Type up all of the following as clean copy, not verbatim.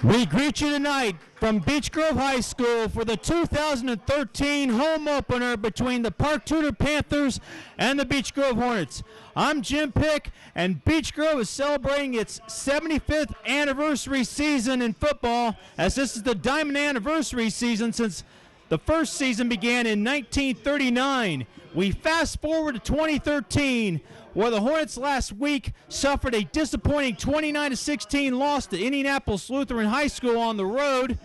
We greet you tonight from Beech Grove High School for the 2013 home opener between the Park Tudor Panthers and the Beech Grove Hornets. I'm Jim Pick, and Beech Grove is celebrating its 75th anniversary season in football, as this is the diamond anniversary season since the first season began in 1939. We fast forward to 2013, where the Hornets last week suffered a disappointing 29-16 loss to Indianapolis Lutheran High School on the road,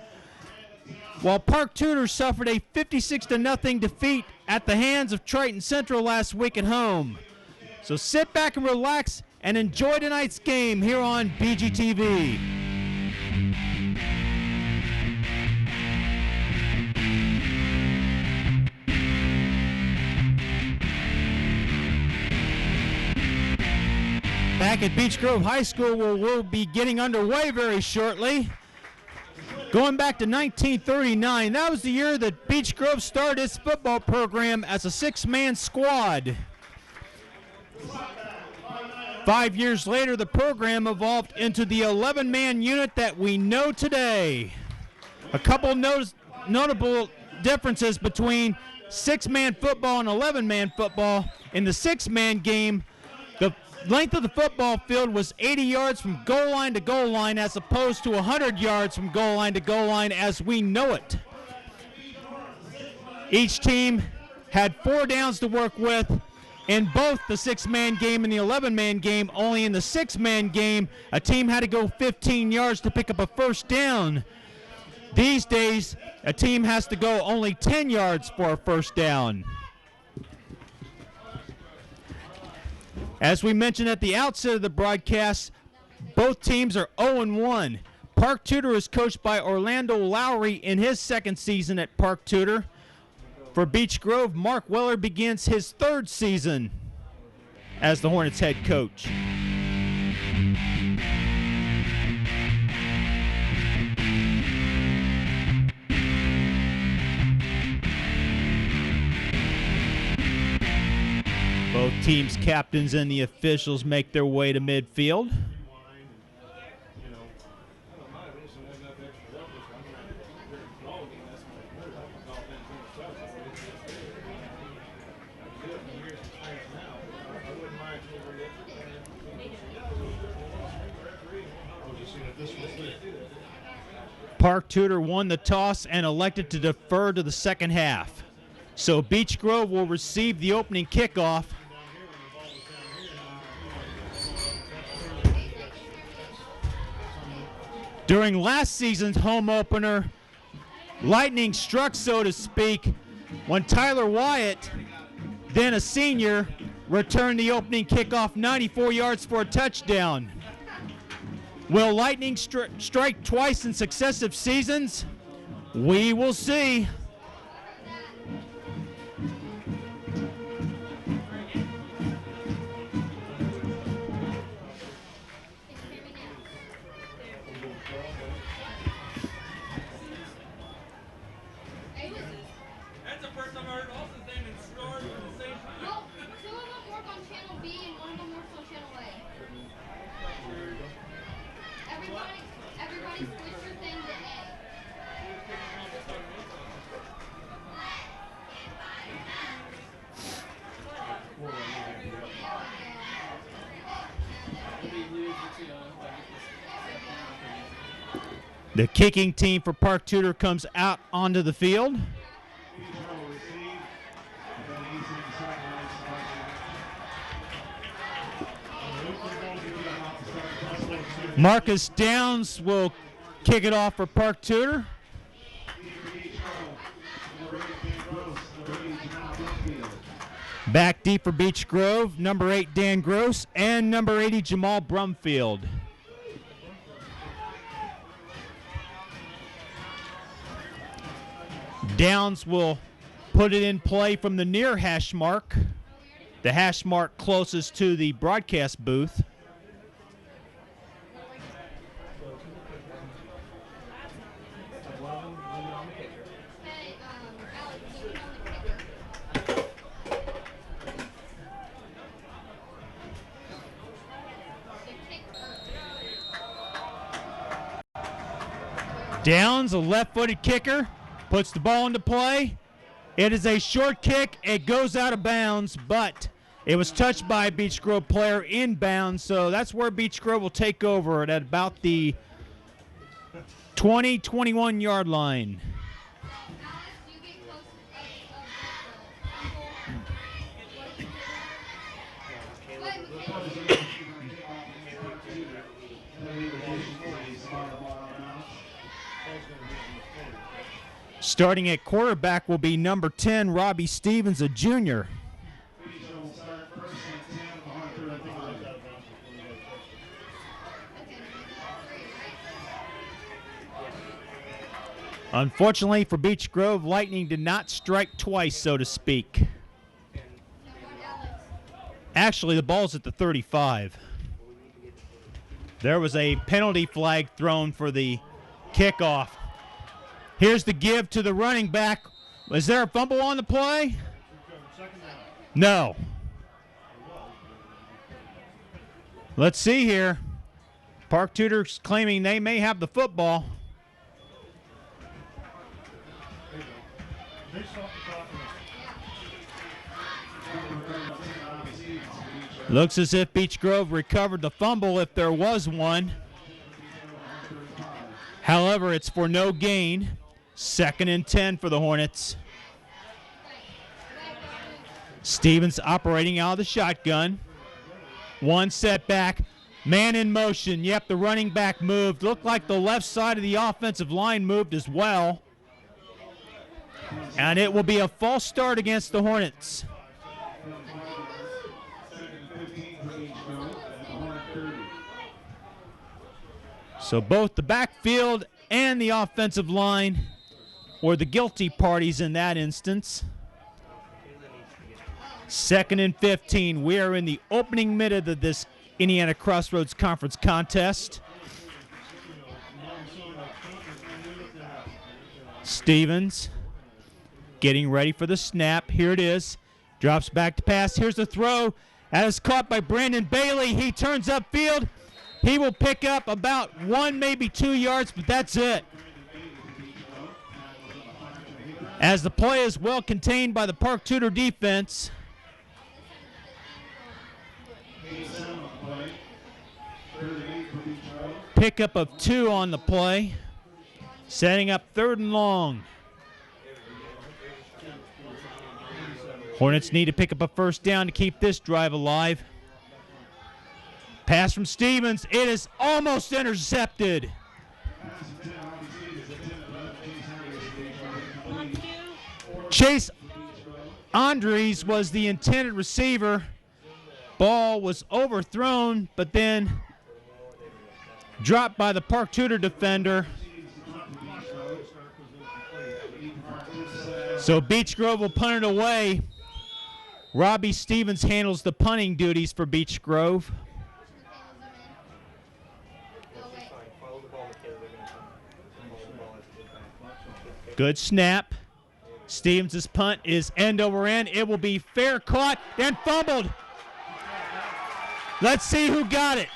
while Park Tudor suffered a 56-0 defeat at the hands of Triton Central last week at home. So sit back and relax and enjoy tonight's game here on BGTV. Back at Beech Grove High School, where we'll be getting underway very shortly. Going back to 1939, that was the year that Beech Grove started its football program as a six-man squad. 5 years later, the program evolved into the 11-man unit that we know today. A couple notable differences between six-man football and 11-man football. In the six-man game, the length of the football field was 80 yards from goal line to goal line, as opposed to 100 yards from goal line to goal line as we know it. Each team had 4 downs to work with in both the six-man game and the 11-man game. Only in the six-man game, a team had to go 15 yards to pick up a first down. These days, a team has to go only 10 yards for a first down. As we mentioned at the outset of the broadcast, both teams are 0-1. Park Tudor is coached by Orlando Lowry in his second season at Park Tudor. For Beech Grove, Mark Weller begins his third season as the Hornets head coach. Both teams' captains and the officials make their way to midfield. Park Tudor won the toss and elected to defer to the second half. So Beech Grove will receive the opening kickoff. During last season's home opener, lightning struck, so to speak, when Tyler Wyatt, then a senior, returned the opening kickoff 94 yards for a touchdown. Will lightning strike twice in successive seasons? We will see. The kicking team for Park Tudor comes out onto the field. Marcus Downs will kick it off for Park Tudor. Back deep for Beech Grove, number 8 Dan Gross and number 80 Jamal Brumfield. Downs will put it in play from the near hash mark, the hash mark closest to the broadcast booth. Downs, a left-footed kicker, puts the ball into play. It is a short kick. It goes out of bounds, but it was touched by a Beech Grove player inbounds, so that's where Beech Grove will take over at about the 20-21 yard line. Starting at quarterback will be number 10, Robbie Stevens, a junior. Unfortunately for Beech Grove, lightning did not strike twice, so to speak. Actually, the ball's at the 35. There was a penalty flag thrown for the kickoff. Here's the give to the running back. Was there a fumble on the play? No. Let's see here. Park Tudor's claiming they may have the football. Looks as if Beech Grove recovered the fumble if there was one. However, it's for no gain. 2nd and 10 for the Hornets. Stevens operating out of the shotgun. One setback. Man in motion. Yep, the running back moved. Looked like the left side of the offensive line moved as well. And it will be a false start against the Hornets. So both the backfield and the offensive line were the guilty parties in that instance. 2nd and 15. We are in the opening minute of this Indiana Crossroads Conference contest. Stevens getting ready for the snap. Here it is. Drops back to pass. Here's the throw. That is caught by Brandon Bailey. He turns upfield. He will pick up about 1, maybe 2 yards, but that's it. As the play is well contained by the Park Tudor defense. Pickup of 2 on the play. Setting up 3rd and long. Hornets need to pick up a first down to keep this drive alive. Pass from Stevens. It is almost intercepted. Chase Andres was the intended receiver. Ball was overthrown, but then dropped by the Park Tudor defender. So Beech Grove will punt it away. Robbie Stevens handles the punting duties for Beech Grove. Good snap. Stevens' punt is end over end. It will be fair caught and fumbled. Let's see who got it.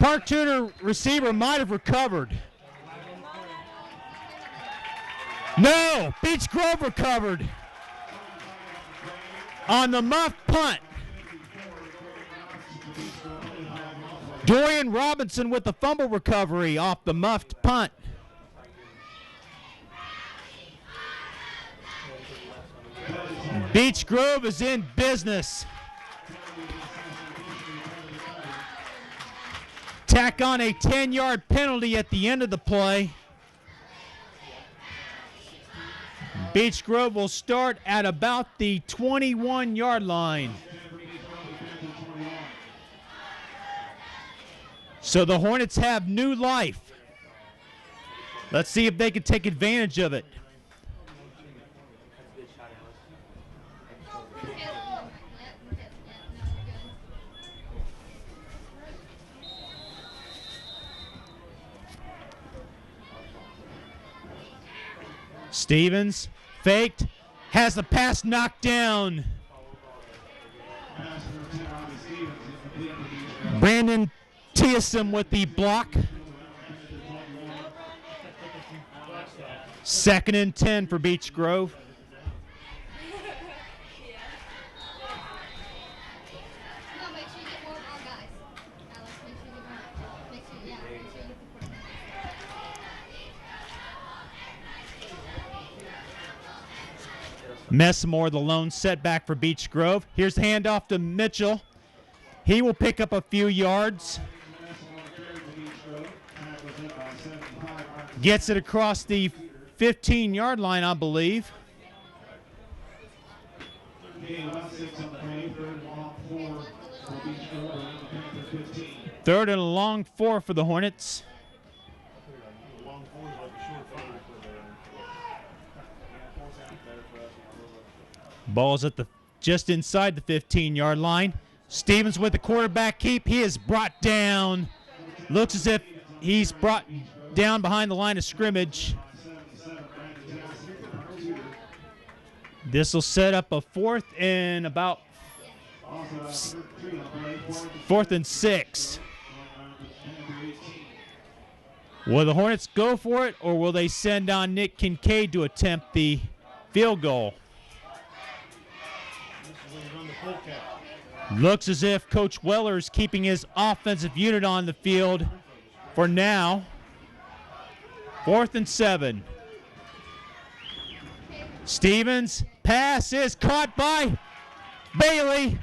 Park Tudor receiver might have recovered. No, Beech Grove recovered on the muff punt. Dorian Robinson with the fumble recovery off the muffed punt. Beech Grove is in business. Tack on a 10-yard penalty at the end of the play. Beech Grove will start at about the 21-yard line. So the Hornets have new life. Let's see if they can take advantage of it. Stevens faked, has the pass knocked down. Brandon Tiasom with the block. 2nd and 10 for Beech Grove. Messamore, the lone setback for Beech Grove. Here's the handoff to Mitchell. He will pick up a few yards. Gets it across the 15-yard line, I believe. Third and a long 4 for the Hornets. Ball's at the just inside the 15-yard line. Stevens with the quarterback keep. He is brought down. Looks as if he's brought down behind the line of scrimmage. This will set up a 4th and 6. Will the Hornets go for it, or will they send on Nick Kincaid to attempt the field goal? Looks as if Coach Weller is keeping his offensive unit on the field for now. 4th and 7. Stevens, pass is caught by Bailey.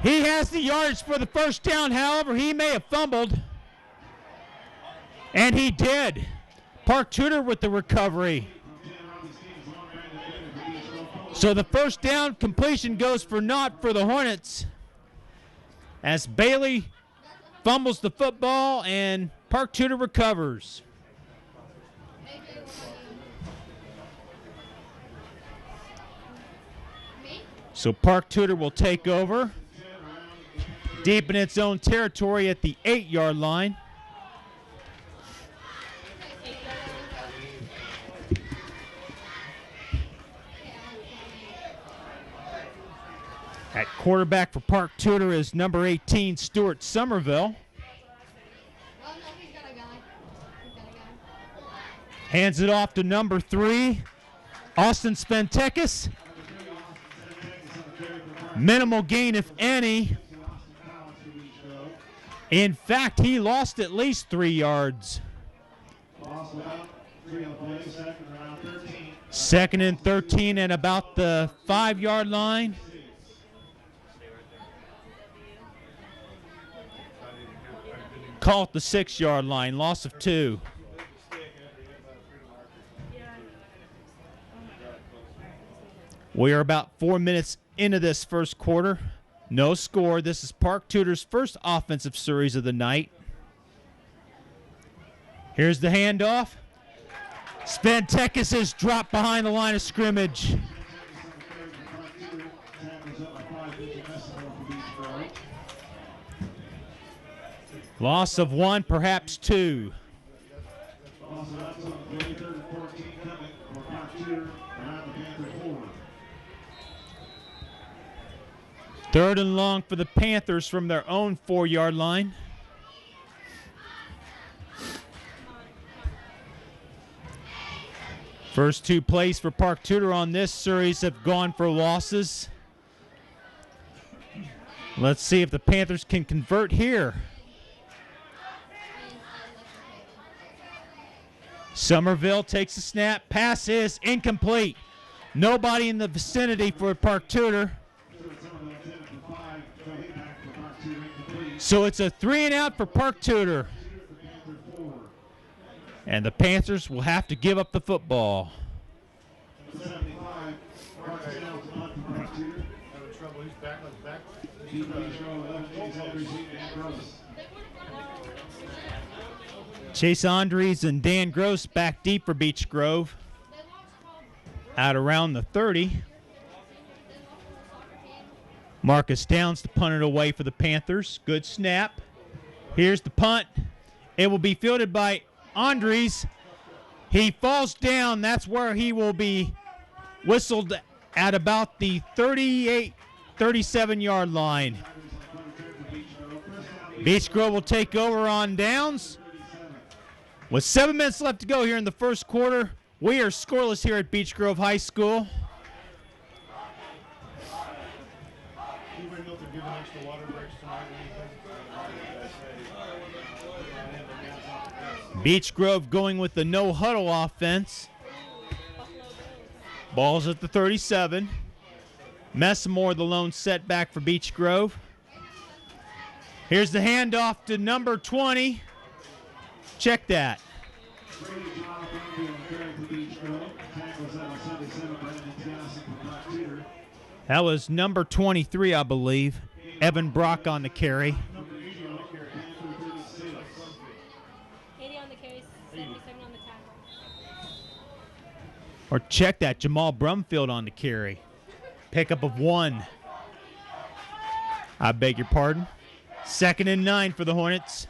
He has the yards for the first down, however, he may have fumbled. And he did. Park Tudor with the recovery. So the first down completion goes for naught for the Hornets as Bailey fumbles the football and Park Tudor recovers. So Park Tudor will take over deep in its own territory at the 8-yard line. At quarterback for Park Tudor is number 18, Stuart Somerville. Hands it off to number 3, Austin Spentekis. Minimal gain, if any. In fact, he lost at least 3 yards. 2nd and 13 at about the 5-yard line. Call at the 6-yard line, loss of 2. We are about 4 minutes into this first quarter. No score. This is Park Tudor's first offensive series of the night. Here's the handoff. Spentekis is dropped behind the line of scrimmage. Loss of 1, perhaps 2. Third and long for the Panthers from their own 4-yard line. First 2 plays for Park Tudor on this series have gone for losses. Let's see if the Panthers can convert here. Somerville takes the snap. Pass is incomplete. Nobody in the vicinity for Park Tudor. So it's a 3-and-out for Park Tudor. And the Panthers will have to give up the football. Chase Andres and Dan Gross back deep for Beech Grove. Out around the 30. Marcus Downs to punt it away for the Panthers. Good snap. Here's the punt. It will be fielded by Andres. He falls down. That's where he will be whistled at about the 37-yard line. Beech Grove will take over on downs. With 7 minutes left to go here in the first quarter, we are scoreless here at Beech Grove High School. Beech Grove going with the no huddle offense. Ball's at the 37. Messamore the lone setback for Beech Grove. Here's the handoff to number 20. Check that. That was number 23, I believe. Evan Brock on the carry. 80 on the carry, 77 on the tackle. Or check that, Jamal Brumfield on the carry. Pickup of 1. I beg your pardon. 2nd and 9 for the Hornets.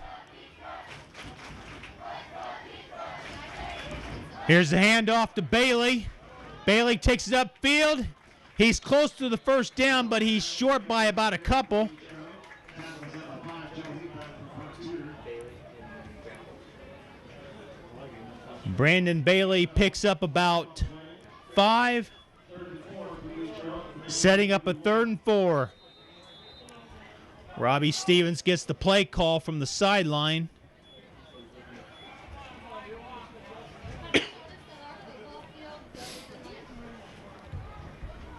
Here's the handoff to Bailey. Bailey takes it upfield. He's close to the first down, but he's short by about a couple. Brandon Bailey picks up about 5, setting up a 3rd and 4. Robbie Stevens gets the play call from the sideline.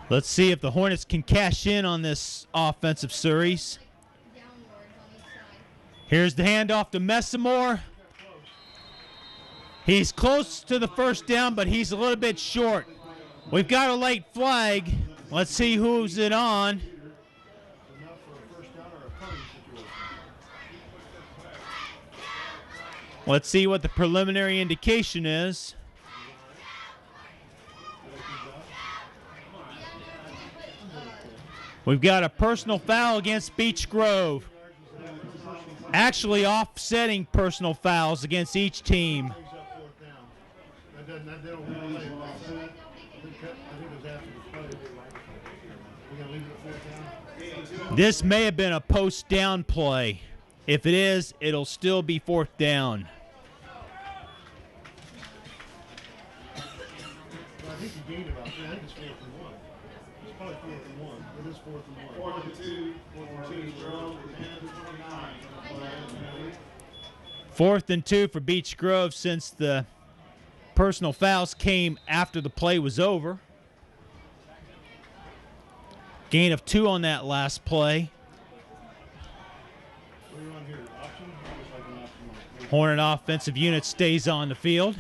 Let's see if the Hornets can cash in on this offensive series. Here's the handoff to Messamore. He's close to the first down, but he's a little bit short. We've got a late flag. Let's see who's it on. Let's see what the preliminary indication is. We've got a personal foul against Beech Grove. Actually offsetting personal fouls against each team. This may have been a post down play. If it is, it'll still be 4th down. Fourth and 2 for Beech Grove since the personal fouls came after the play was over. Gain of 2 on that last play. Hornet offensive unit stays on the field.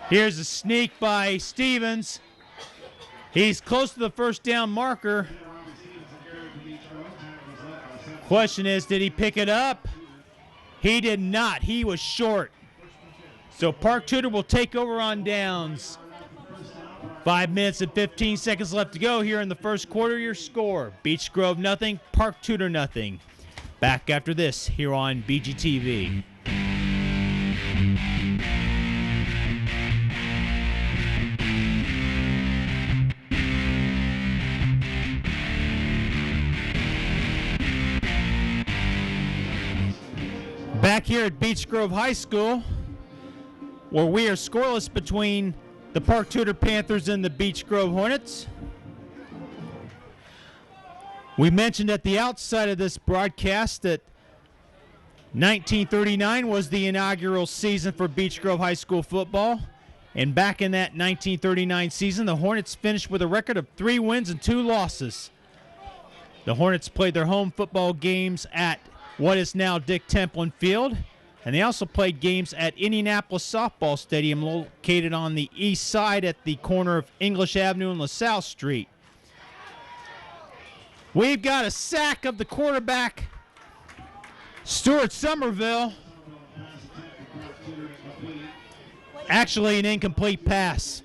Here's a sneak by Stevens. He's close to the first down marker. Question is, did he pick it up? He did not. He was short. So Park Tudor will take over on downs. 5 minutes and 15 seconds left to go here in the first quarter. Your score, Beech Grove nothing, Park Tudor nothing. Back after this here on BGTV. Back here at Beech Grove High School, where we are scoreless between the Park Tudor Panthers and the Beech Grove Hornets. We mentioned at the outside of this broadcast that 1939 was the inaugural season for Beech Grove High School football. And back in that 1939 season, the Hornets finished with a record of 3 wins and 2 losses. The Hornets played their home football games at what is now Dick Templin Field, and they also played games at Indianapolis Softball Stadium, located on the east side at the corner of English Avenue and LaSalle Street. We've got a sack of the quarterback, Stuart Somerville. Actually, an incomplete pass,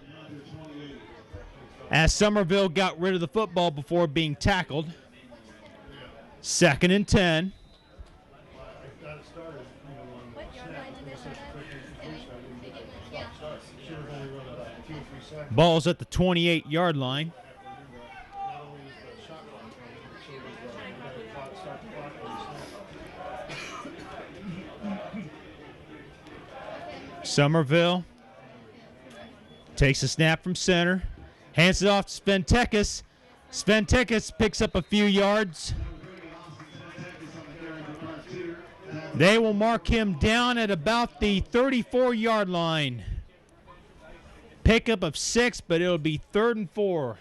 as Somerville got rid of the football before being tackled. 2nd and 10. Ball's at the 28-yard line. Somerville takes a snap from center, hands it off to Sventekis. Sventekis picks up a few yards. They will mark him down at about the 34-yard line. Pickup of 6, but it'll be 3rd and 4.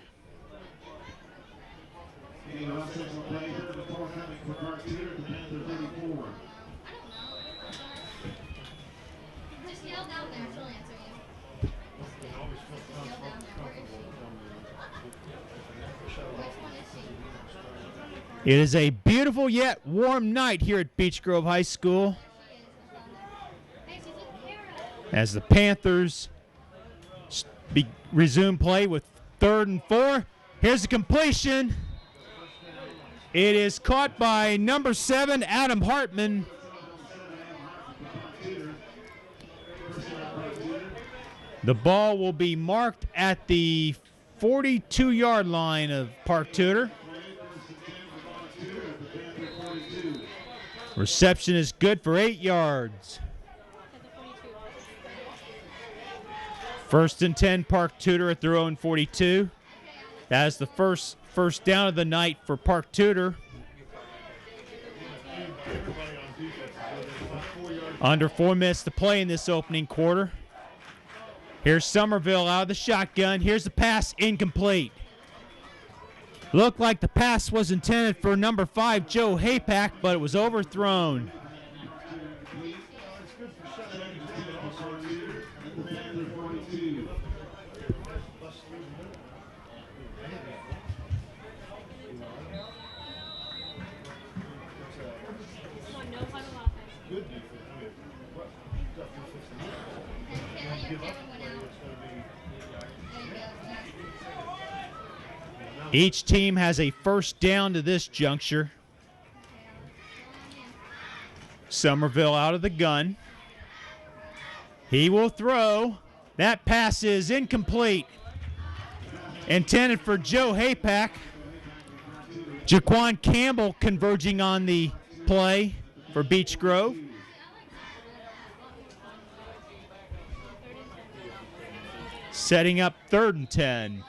It is a beautiful yet warm night here at Beech Grove High School as the Panthers resume play with 3rd and 4. Here's the completion. It is caught by number 7, Adam Hartman. The ball will be marked at the 42-yard line of Park Tudor. Reception is good for 8 yards. 1st and 10, Park Tudor at their own 42. That is the first down of the night for Park Tudor. Under 4 minutes to play in this opening quarter. Here's Somerville out of the shotgun. Here's the pass, incomplete. Looked like the pass was intended for number 5, Joe Haypack, but it was overthrown. Each team has a first down to this juncture. Somerville out of the gun. He will throw. That pass is incomplete. Intended for Joe Haypack. Jaquan Campbell converging on the play for Beech Grove. Setting up 3rd and 10.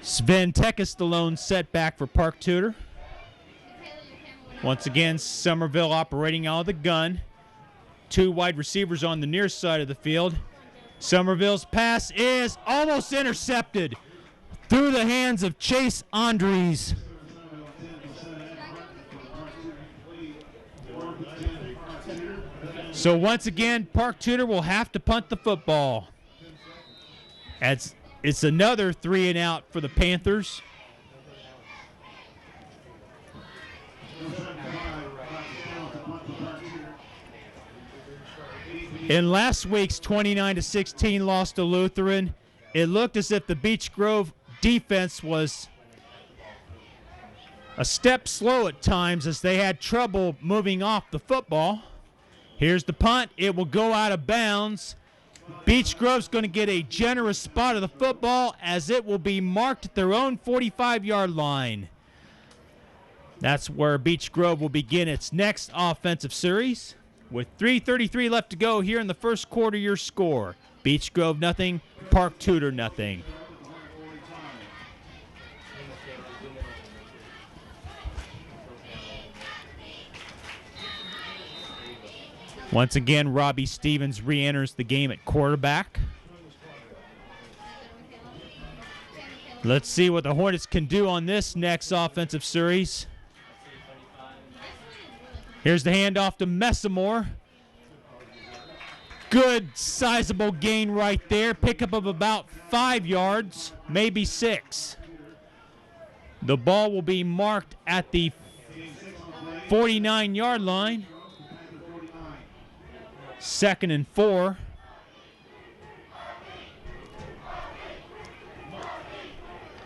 Sventekis, the lone setback for Park Tudor. Once again, Somerville operating out of the gun. 2 wide receivers on the near side of the field. Somerville's pass is almost intercepted through the hands of Chase Andres. So once again, Park Tudor will have to punt the football. It's another 3 and out for the Panthers. In last week's 29-16 loss to Lutheran, it looked as if the Beech Grove defense was a step slow at times as they had trouble moving off the football. Here's the punt. It will go out of bounds. Beech Grove's going to get a generous spot of the football as it will be marked at their own 45-yard line. That's where Beech Grove will begin its next offensive series. With 3:33 left to go here in the first quarter, your score: Beech Grove nothing, Park Tudor nothing. Once again, Robbie Stevens re-enters the game at quarterback. Let's see what the Hornets can do on this next offensive series. Here's the handoff to Messamore. Good sizable gain right there. Pickup of about 5 yards, maybe 6. The ball will be marked at the 49-yard line. 2nd and 4.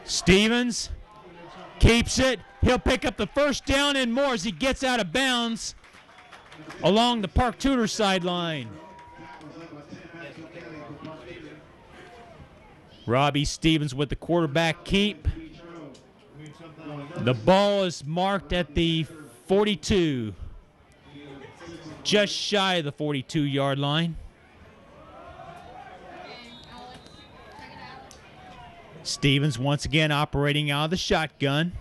Stevens keeps it. He'll pick up the first down and more as he gets out of bounds. along the Park Tudor sideline. Robbie Stevens with the quarterback keep. The ball is marked at the 42, just shy of the 42-yard line. Stevens once again operating out of the shotgun.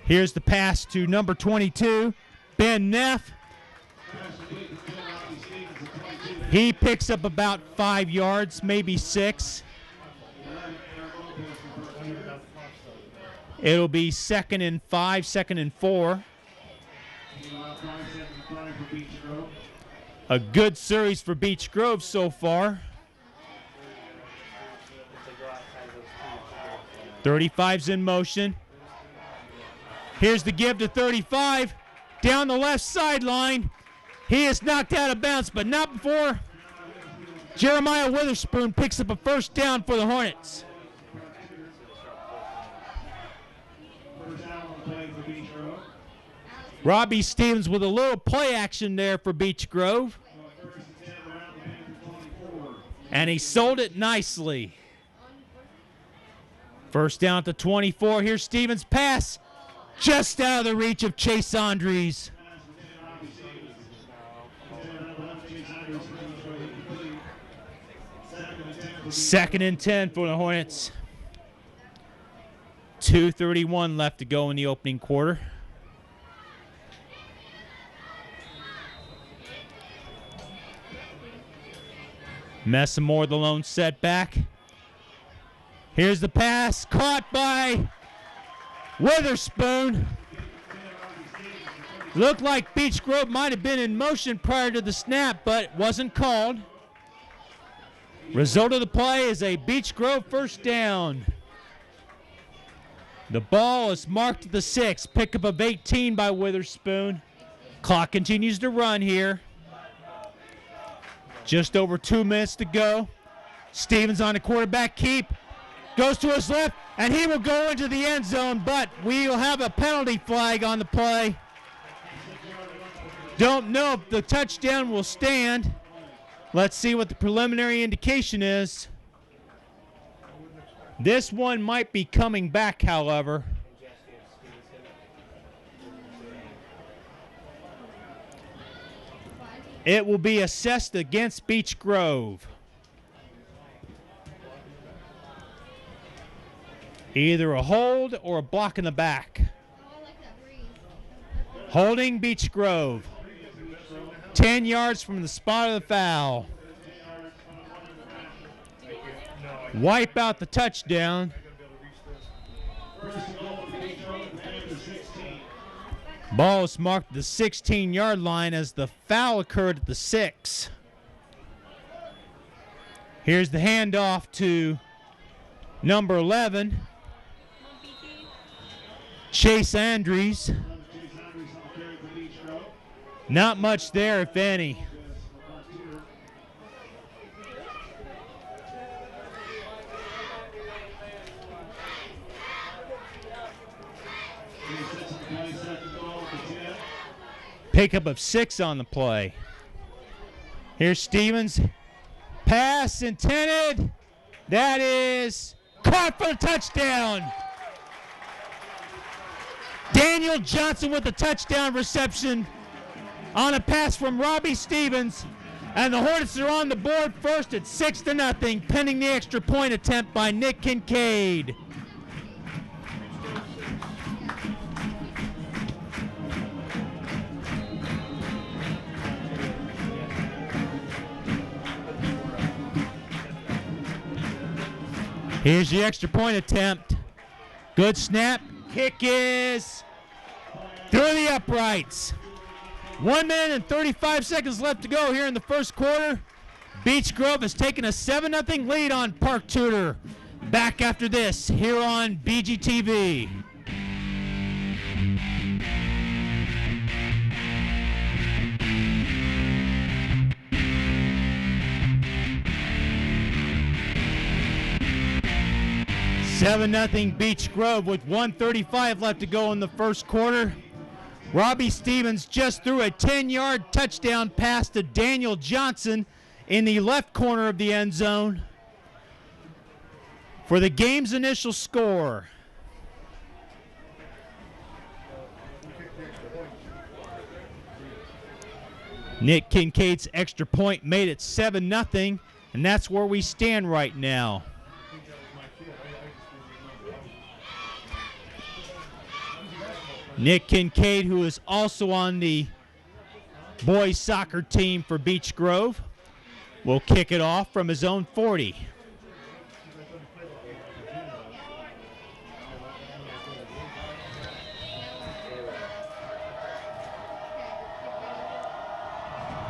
Here's the pass to number 22, Ben Neff. He picks up about 5 yards, maybe 6. It'll be 2nd and 5, 2nd and 4. A good series for Beech Grove so far. 35's in motion. Here's the give to 35. Down the left sideline. He is knocked out of bounds, but not before Jeremiah Witherspoon picks up a first down for the Hornets. Robbie Stevens with a little play action there for Beech Grove. And he sold it nicely. First down at the 24. Here's Stevens' pass. Just out of the reach of Chase Andres. Second and 10 for the Hornets. 2:31 left to go in the opening quarter. Messamore the lone setback. Here's the pass, caught by Witherspoon. Looked like Beech Grove might have been in motion prior to the snap, but wasn't called. Result of the play is a Beech Grove first down. The ball is marked at the 6. Pickup of 18 by Witherspoon. Clock continues to run here. Just over 2 minutes to go. Stevens on the quarterback keep. Goes to his left, and he will go into the end zone, but we will have a penalty flag on the play. Don't know if the touchdown will stand. Let's see what the preliminary indication is. This one might be coming back, however. It will be assessed against Beech Grove. Either a hold or a block in the back. Holding Beech Grove. 10 yards from the spot of the foul. Wipe out the touchdown. Ball is marked at the 16-yard line as the foul occurred at the 6. Here's the handoff to number 11. Chase Andres. Not much there, if any. Pickup of 6 on the play. Here's Stevens. Pass intended. That is caught for a touchdown. Daniel Johnson with the touchdown reception on a pass from Robbie Stevens. And the Hornets are on the board first at 6-0, pending the extra point attempt by Nick Kincaid. Here's the extra point attempt. Good snap. Kick is through the uprights. 1 minute and 35 seconds left to go here in the first quarter. Beech Grove has taken a 7-0 lead on Park Tudor. Back after this here on BGTV. Seven 0 Beech Grove with 1:35 left to go in the first quarter. Robbie Stevens just threw a 10-yard touchdown pass to Daniel Johnson in the left corner of the end zone for the game's initial score. Nick Kincaid's extra point made it 7-0, and that's where we stand right now. Nick Kincaid, who is also on the boys soccer team for Beech Grove, will kick it off from his own 40.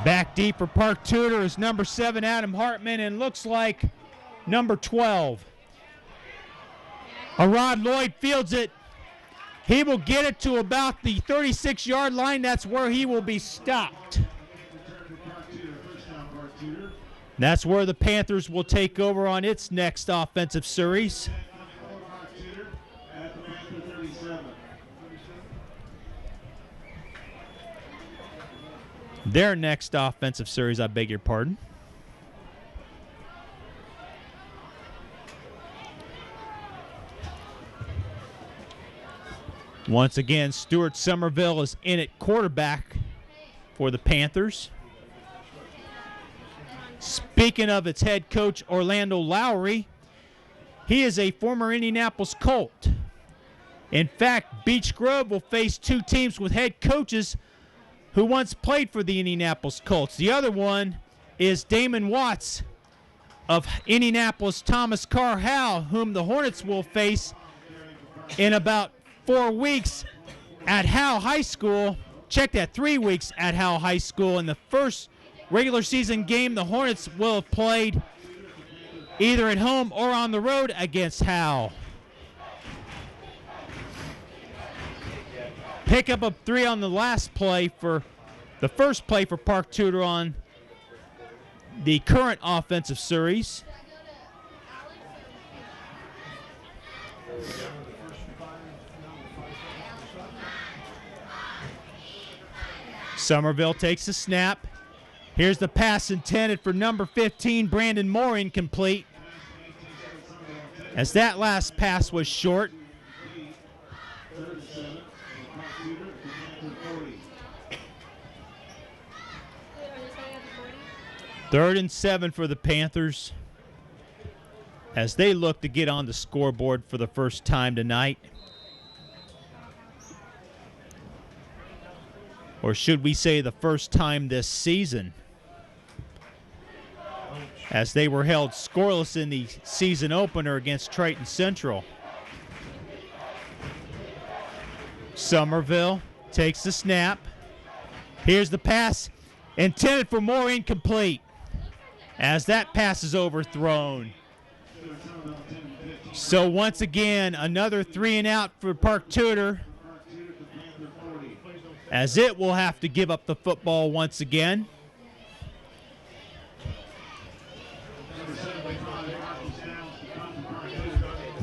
Back deep for Park Tudor is number 7, Adam Hartman, and looks like number 12. Arad Lloyd fields it. He will get it to about the 36-yard line. That's where he will be stopped. That's where the Panthers will take over on its next offensive series. Their next offensive series, I beg your pardon. Once again, Stuart Somerville is in at quarterback for the Panthers. Speaking of its head coach, Orlando Lowry, he is a former Indianapolis Colt. In fact, Beech Grove will face two teams with head coaches who once played for the Indianapolis Colts. The other one is Damon Watts of Indianapolis Thomas Carr Howe, whom the Hornets will face in about 4 weeks at Howe High School. Check that, 3 weeks at Howe High School. In the first regular season game, the Hornets will have played either at home or on the road against Howe. Pickup of 3 on the last play for the first play for Park Tudor on the current offensive series. Somerville takes the snap. Here's the pass intended for number 15, Brandon Moore, incomplete, as that last pass was short. Third and 7 for the Panthers as they look to get on the scoreboard for the first time tonight. Or should we say the first time this season, as they were held scoreless in the season opener against Triton Central. Somerville takes the snap. Here's the pass intended for Moore, incomplete, as that pass is overthrown. So once again, another 3 and out for Park Tudor, as it will have to give up the football once again.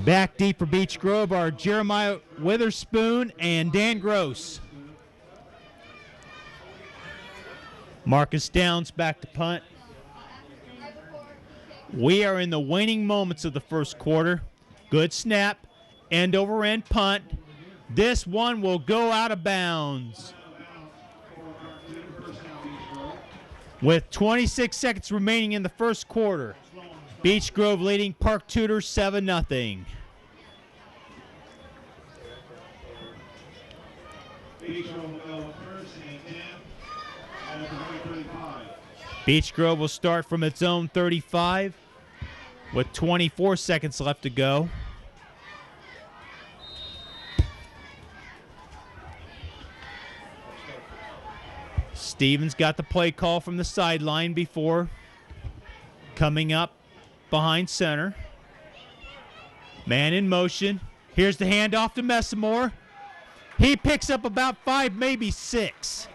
Back deep for Beech Grove are Jeremiah Witherspoon and Dan Gross. Marcus Downs back to punt. We are in the waning moments of the first quarter. Good snap, end over end punt. This one will go out of bounds. With 26 seconds remaining in the first quarter, Beech Grove leading Park Tudor 7-0. Beech Grove will start from its own 35 with 24 seconds left to go. Stevens got the play call from the sideline before coming up behind center. Man in motion. Here's the handoff to Messamore. He picks up about 5, maybe 6.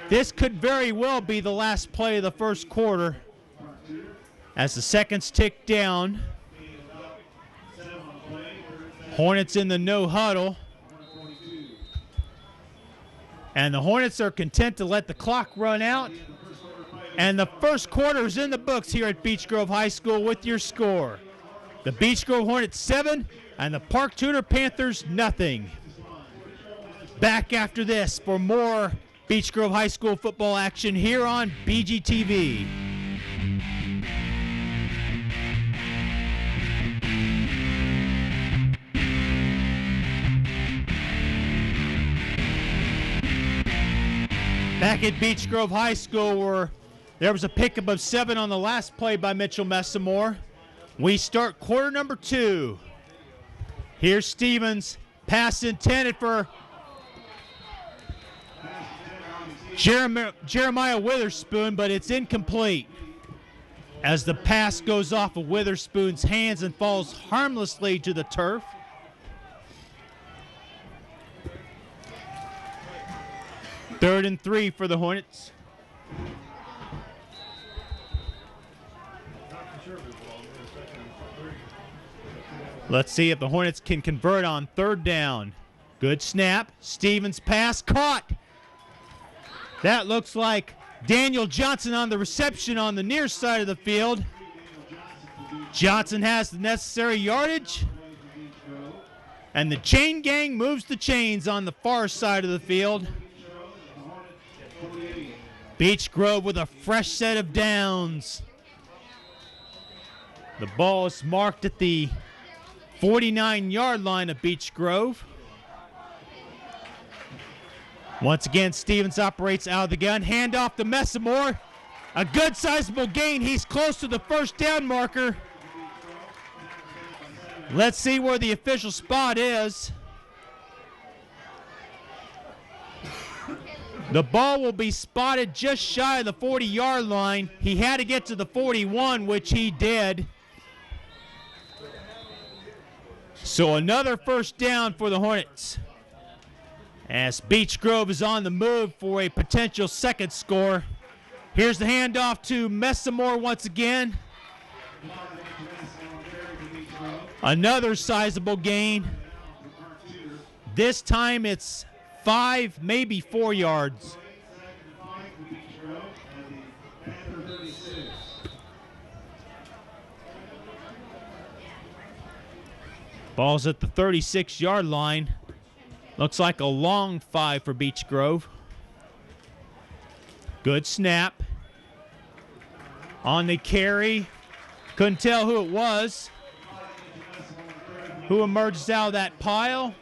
This could very well be the last play of the first quarter as the seconds tick down. Hornets in the no huddle. And the Hornets are content to let the clock run out. And the first quarter is in the books here at Beech Grove High School with your score. The Beech Grove Hornets 7 and the Park Tudor Panthers nothing. Back after this for more Beech Grove High School football action here on BGTV. Back at Beech Grove High School, where there was a pickup of 7 on the last play by Mitchell Messamore. We start quarter number 2. Here's Stevens. Pass intended for Jeremiah Witherspoon, but it's incomplete as the pass goes off of Witherspoon's hands and falls harmlessly to the turf. Third and 3 for the Hornets. Let's see if the Hornets can convert on third down. Good snap. Stevens pass caught. That looks like Daniel Johnson on the reception on the near side of the field. Johnson has the necessary yardage. And the chain gang moves the chains on the far side of the field. Beech Grove with a fresh set of downs. The ball is marked at the 49-yard line of Beech Grove. Once again, Stevens operates out of the gun. Handoff to Messamore. A good sizable gain. He's close to the first down marker. Let's see where the official spot is. The ball will be spotted just shy of the 40-yard line. He had to get to the 41, which he did. So another first down for the Hornets, as Beech Grove is on the move for a potential second score. Here's the handoff to Messamore once again. Another sizable gain. This time it's 5, maybe 4 yards. Ball's at the 36-yard line. Looks like a long 5 for Beech Grove. Good snap. On the carry. Couldn't tell who it was. Who emerges out of that pile?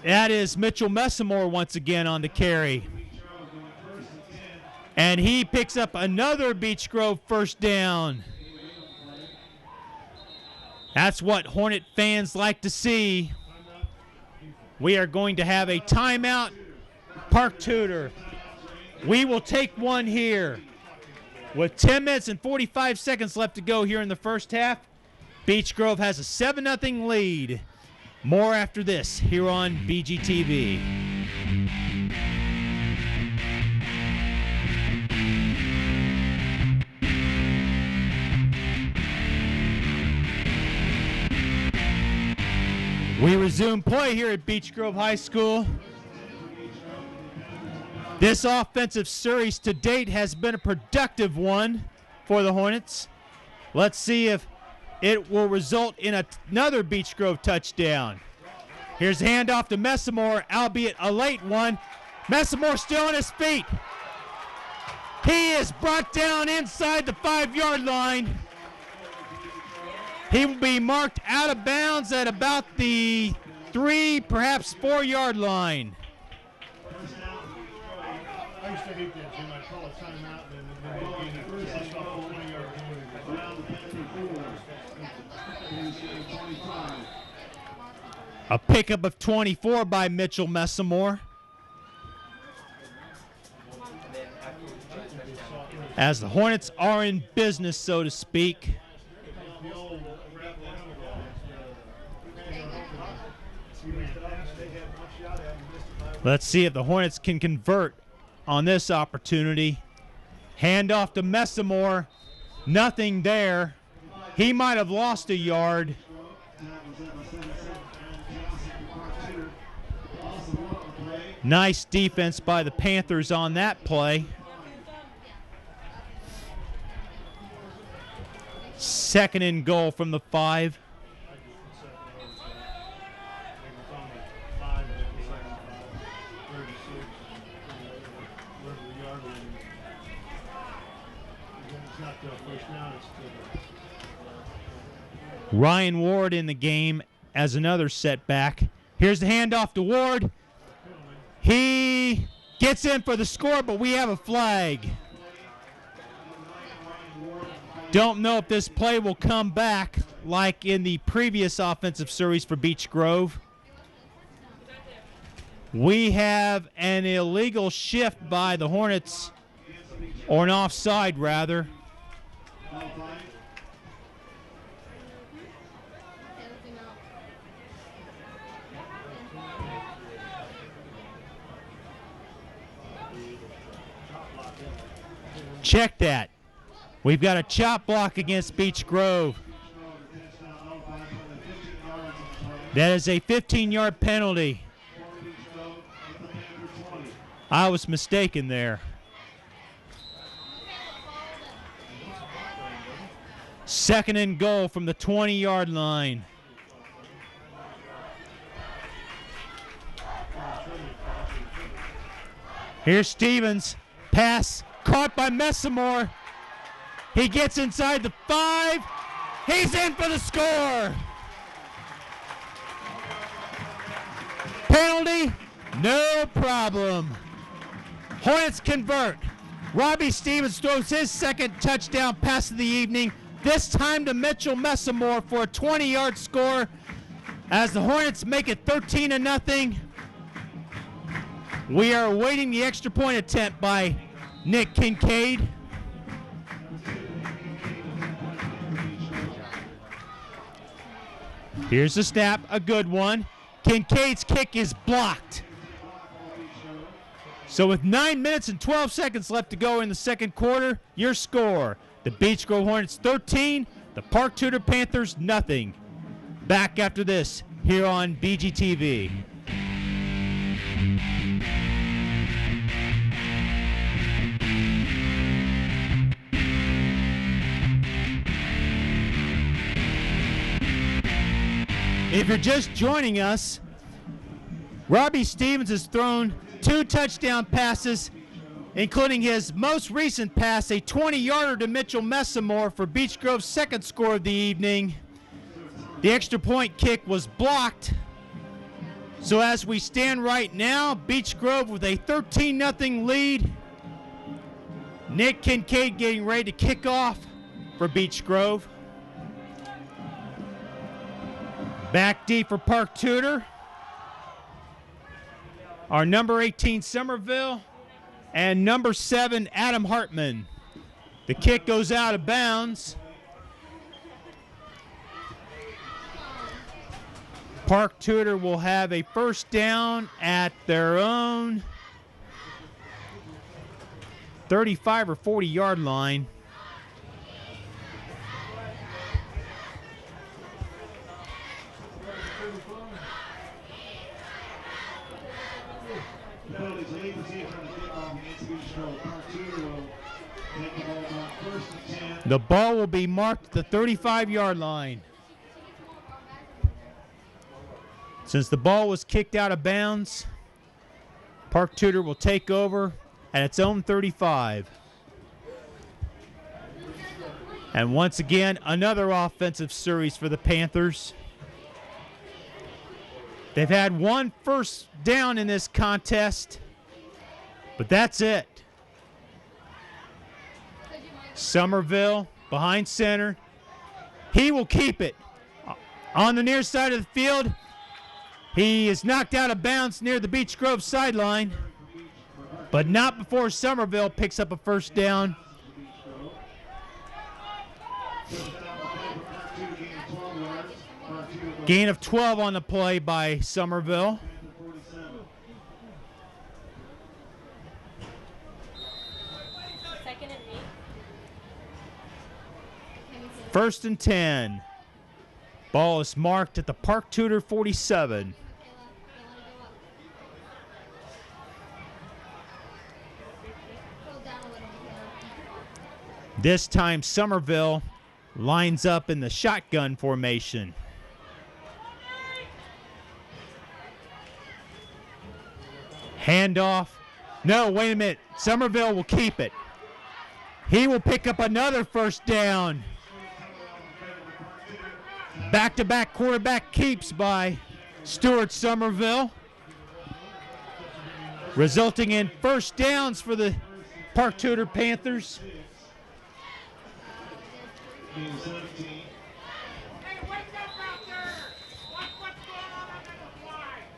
That is Mitchell Messamore once again on the carry. And he picks up another Beech Grove first down. That's what Hornet fans like to see. We are going to have a timeout. Park Tudor. We will take one here. With 10 minutes and 45 seconds left to go here in the first half, Beech Grove has a 7-0 lead. More after this here on BGTV. We resume play here at Beech Grove High School. This offensive series to date has been a productive one for the Hornets. Let's see if it will result in another Beech Grove touchdown. Here's the handoff to Messamore, albeit a late one. Messamore still on his feet. He is brought down inside the 5-yard line. He will be marked out of bounds at about the 3, perhaps 4-yard line. I used to hate that, Jim. I'd call a timeout and then A pickup of 24 by Mitchell Messamore. As the Hornets are in business, so to speak. Let's see if the Hornets can convert on this opportunity. Handoff to Messamore. Nothing there. He might have lost a yard. Nice defense by the Panthers on that play. Second and goal from the 5. Ryan Ward in the game as another setback. Here's the handoff to Ward. He gets in for the score, but we have a flag. Don't know if this play will come back like in the previous offensive series for Beech Grove. We have an illegal shift by the Hornets, or an offside rather. Check that. We've got a chop block against Beech Grove. That is a 15-yard penalty. I was mistaken there. Second and goal from the 20-yard line. Here's Stevens. Pass caught by Messamore. He gets inside the 5. He's in for the score. Penalty, no problem. Hornets convert. Robbie Stevens throws his second touchdown pass of the evening, this time to Mitchell Messamore for a 20-yard score as the Hornets make it 13-0. We are awaiting the extra point attempt by Nick Kincaid. Here's the snap, a good one. Kincaid's kick is blocked. So with 9 minutes and 12 seconds left to go in the second quarter, your score, the Beech Grove Hornets 13, the Park Tudor Panthers nothing. Back after this here on BGTV. If you're just joining us, Robbie Stevens has thrown 2 touchdown passes, including his most recent pass, a 20-yarder to Mitchell Messamore for Beech Grove's second score of the evening. The extra point kick was blocked. So as we stand right now, Beech Grove with a 13-0 lead. Nick Kincaid getting ready to kick off for Beech Grove. Back deep for Park Tudor. Our number 18, Somerville, and number 7, Adam Hartman. The kick goes out of bounds. Park Tudor will have a first down at their own 35 or 40-yard line. The ball will be marked at the 35-yard line. Since the ball was kicked out of bounds, Park Tudor will take over at its own 35. And once again, another offensive series for the Panthers. They've had 1 first down in this contest, but that's it. Somerville behind center. He will keep it. On the near side of the field, he is knocked out of bounds near the Beech Grove sideline, but not before Somerville picks up a first down. Gain of 12 on the play by Somerville. Second and 8. First and 10. Ball is marked at the Park Tudor 47. This time Somerville lines up in the shotgun formation. Handoff. No, wait a minute. Somerville will keep it. He will pick up another first down. Back-to-back quarterback keeps by Stuart Somerville, resulting in first downs for the Park Tudor Panthers.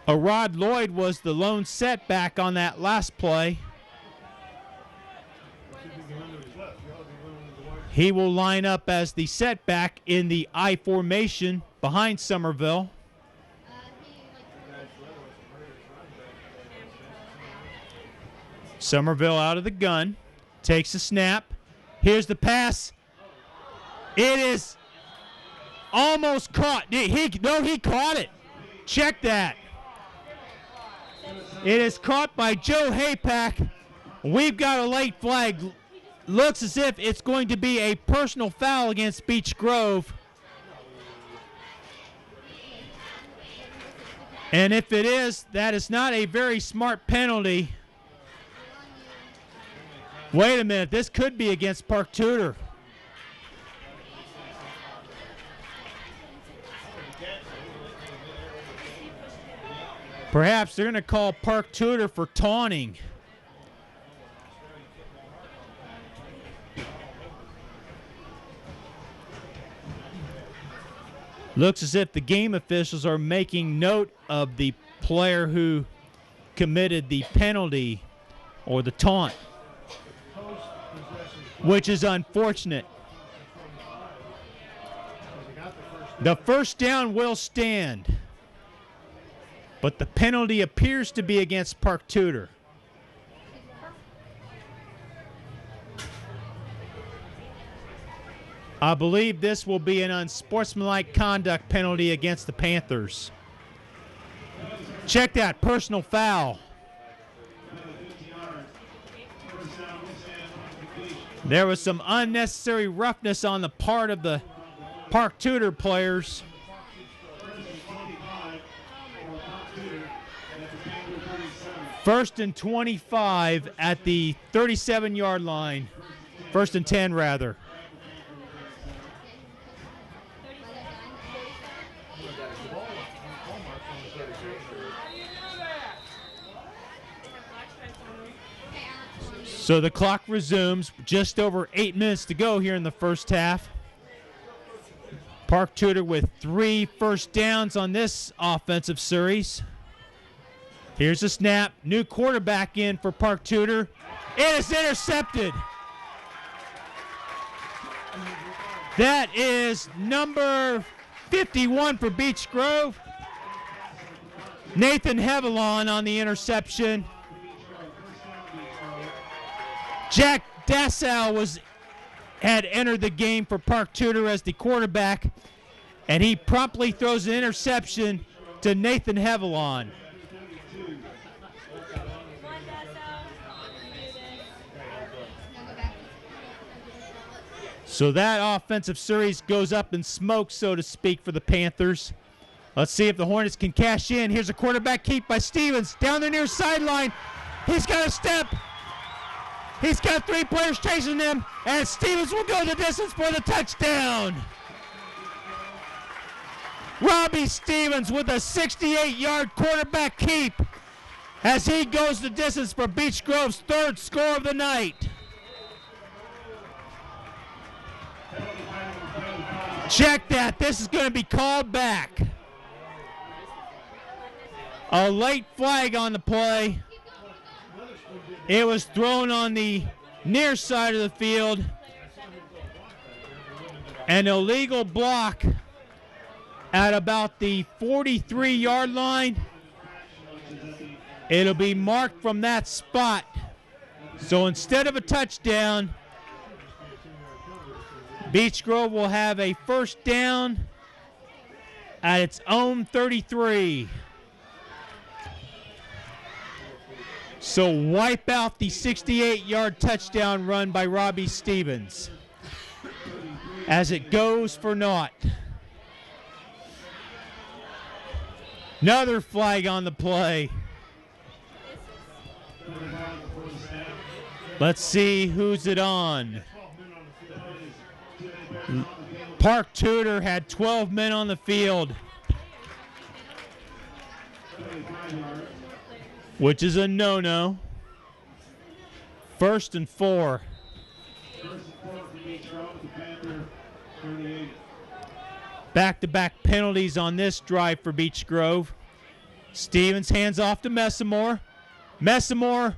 Rod Lloyd was the lone setback on that last play. He will line up as the setback in the I formation behind Somerville. Somerville out of the gun, takes a snap. Here's the pass. It is almost caught. He caught it. Check that. It is caught by Joe Haypack. We've got a late flag. Looks as if it's going to be a personal foul against Beech Grove. And if it is, that is not a very smart penalty. Wait a minute, this could be against Park Tudor. Perhaps they're going to call Park Tudor for taunting. Looks as if the game officials are making note of the player who committed the penalty or the taunt, which is unfortunate. The first down will stand, but the penalty appears to be against Park Tudor. I believe this will be an unsportsmanlike conduct penalty against the Panthers. Check that, personal foul. There was some unnecessary roughness on the part of the Park Tudor players. First and 25 at the 37-yard line. First and 10, rather. So the clock resumes. Just over 8 minutes to go here in the first half. Park Tudor with 3 first downs on this offensive series. Here's a snap. New quarterback in for Park Tudor. It is intercepted. That is number 51 for Beech Grove. Nathan Hevelon on the interception. Jack Dassow had entered the game for Park Tudor as the quarterback, and he promptly throws an interception to Nathan Hevelon. So that offensive series goes up in smoke, so to speak, for the Panthers. Let's see if the Hornets can cash in. Here's a quarterback keep by Stevens down the near sideline. He's got a step. He's got 3 players chasing him, and Stevens will go the distance for the touchdown. Robbie Stevens with a 68-yard quarterback keep as he goes the distance for Beech Grove's 3rd score of the night. Check that. This is going to be called back. A late flag on the play. It was thrown on the near side of the field. An illegal block at about the 43-yard line. It'll be marked from that spot. So instead of a touchdown, Beech Grove will have a first down at its own 33. So wipe out the 68-yard touchdown run by Robbie Stevens. as it goes for naught. Another flag on the play. Let's see who's it on. Park Tudor had 12 men on the field, which is a no-no. 1st and 4. Back-to-back penalties on this drive for Beech Grove. Stevens hands off to Messamore. Messamore,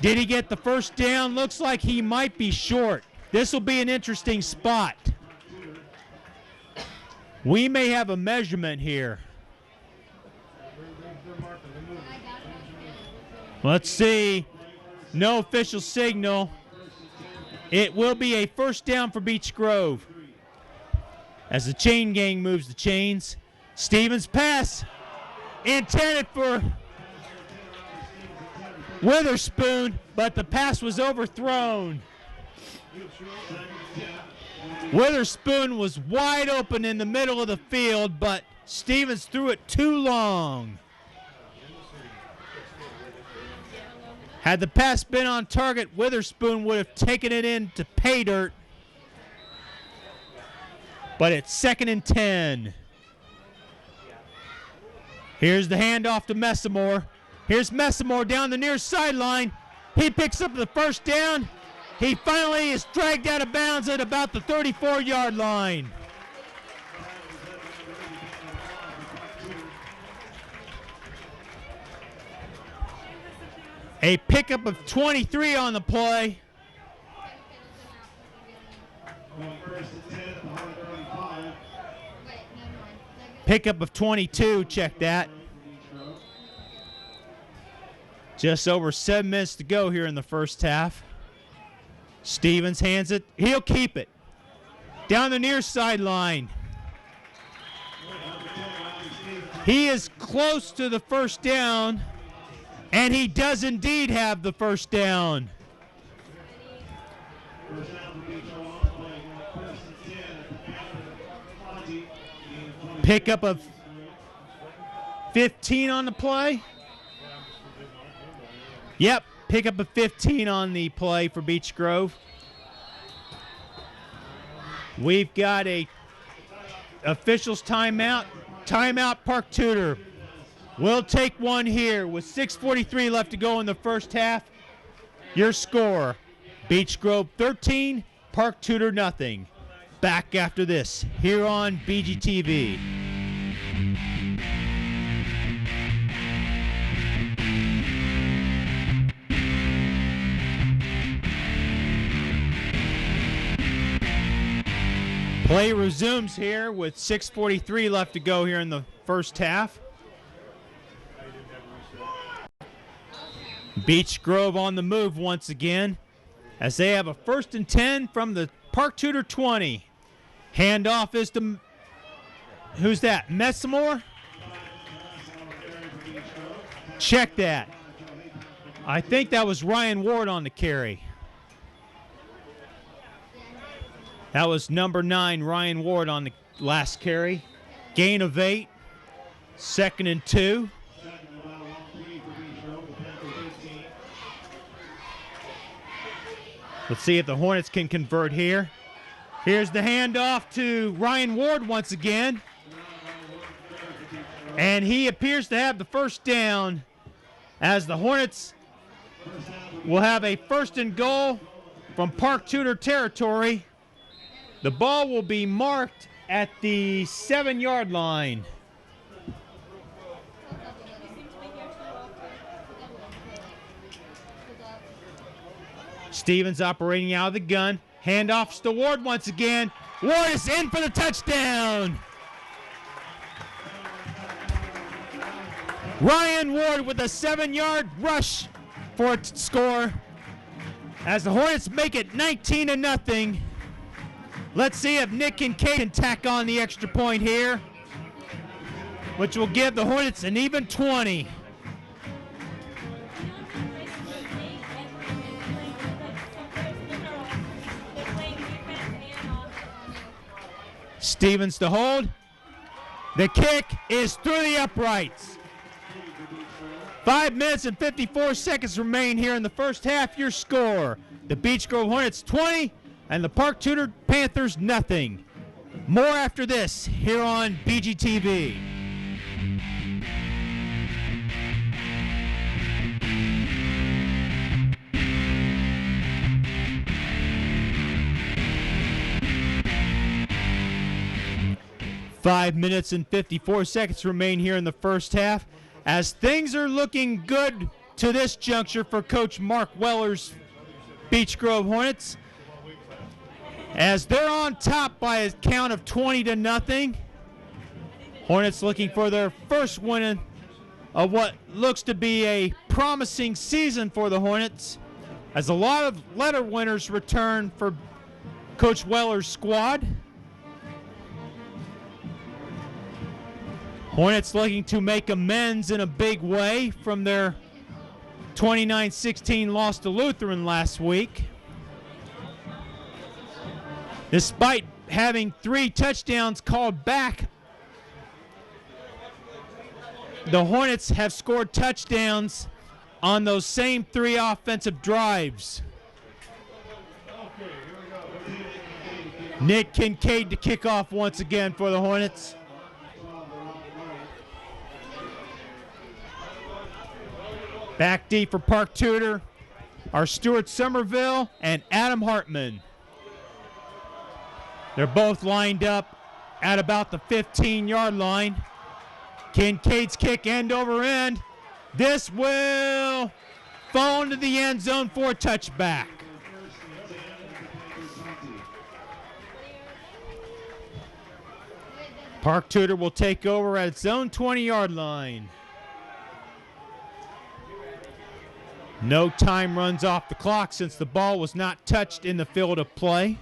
did he get the first down? Looks like he might be short. This will be an interesting spot. We may have a measurement here. Let's see. No official signal. It will be a first down for Beech Grove. As the chain gang moves the chains. Stevens pass intended for Witherspoon, but the pass was overthrown. Witherspoon was wide open in the middle of the field, but Stevens threw it too long. Had the pass been on target, Witherspoon would have taken it into pay dirt. But it's 2nd and 10. Here's the handoff to Messamore. Here's Messamore down the near sideline. He picks up the first down. He finally is dragged out of bounds at about the 34-yard line. A pickup of 23 on the play. Pickup of 22, check that. Just over 7 minutes to go here in the first half. Stevens hands it. He'll keep it. Down the near sideline. He is close to the first down, and he does indeed have the first down. Pickup of 15 on the play. Yep, pickup of 15 on the play for Beech Grove. We've got a officials timeout. Timeout, Park Tudor. We'll take one here with 6:43 left to go in the first half. Your score, Beech Grove 13, Park Tudor nothing. Back after this, here on BGTV. Play resumes here with 6:43 left to go here in the first half. Beech Grove on the move once again as they have a 1st and 10 from the Park Tudor 20. Handoff is to, who's that? Messamore? Check that. I think that was Ryan Ward on the carry. That was number 9, Ryan Ward on the last carry. Gain of 8. 2nd and 2. Let's see if the Hornets can convert here. Here's the handoff to Ryan Ward once again. And he appears to have the first down as the Hornets will have a 1st and goal from Park Tudor territory. The ball will be marked at the 7-yard line. Stevens operating out of the gun. Handoffs to Ward once again. Ward is in for the touchdown. Ryan Ward with a 7-yard rush for a score as the Hornets make it 19-0. Let's see if Nick Kincaid can tack on the extra point here, which will give the Hornets an even 20. Stevens to hold. The kick is through the uprights. 5 minutes and 54 seconds remain here in the first half. Your score, the Beech Grove Hornets 20 and the Park Tudor Panthers nothing. More after this here on BGTV. Five minutes and 54 seconds remain here in the first half as things are looking good to this juncture for Coach Mark Weller's Beech Grove Hornets, as they're on top by a count of 20-0. Hornets looking for their first win of what looks to be a promising season for the Hornets, as a lot of letter winners return for Coach Weller's squad. Hornets looking to make amends in a big way from their 29-16 loss to Lutheran last week. Despite having 3 touchdowns called back, the Hornets have scored touchdowns on those same 3 offensive drives. Nick Kincaid to kick off once again for the Hornets. Back deep for Park Tudor are Stuart Somerville and Adam Hartman. They're both lined up at about the 15-yard line. Kincaid's kick end over end. This will fall into the end zone for a touchback. Park Tudor will take over at its own 20-yard line. No time runs off the clock since the ball was not touched in the field of play.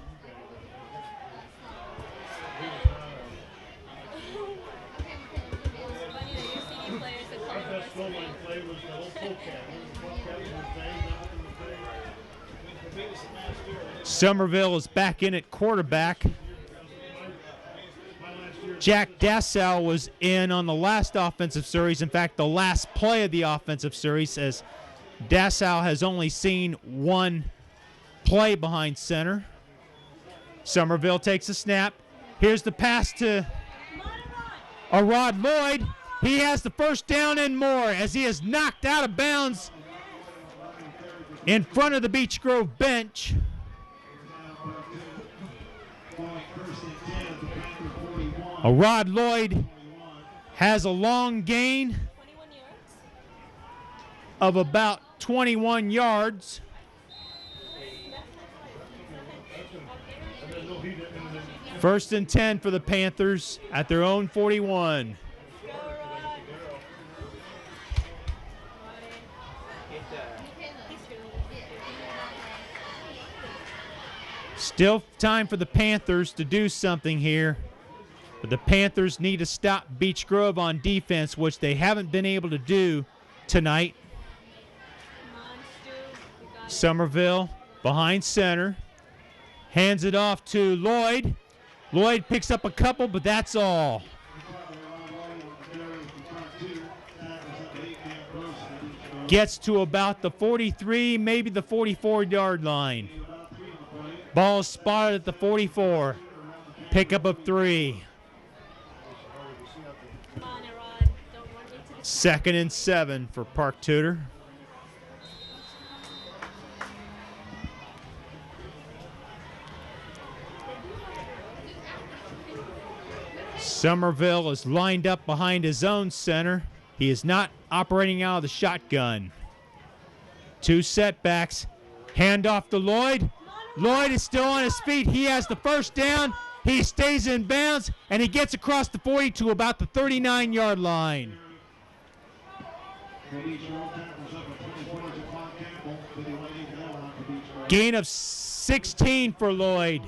Somerville is back in at quarterback. Jack Dassau was in on the last offensive series. In fact, the last play of the offensive series, as Dassau has only seen 1 play behind center. Somerville takes a snap. Here's the pass to Arad Lloyd. He has the first down and more as he is knocked out of bounds in front of the Beech Grove bench. Arad Lloyd has a long gain of about 21 yards. First and 10 for the Panthers at their own 41. Still time for the Panthers to do something here. But the Panthers need to stop Beech Grove on defense, which they haven't been able to do tonight. Somerville behind center. Hands it off to Lloyd. Lloyd picks up a couple, but that's all. Gets to about the 43, maybe the 44-yard line. Ball spotted at the 44. Pickup of 3. 2nd and 7 for Park Tudor. Somerville is lined up behind his own center. He is not operating out of the shotgun. 2 setbacks. Hand off to Lloyd. Lloyd is still on his feet. He has the first down. He stays in bounds, and he gets across the 40 to about the 39-yard line. Gain of 16 for Lloyd.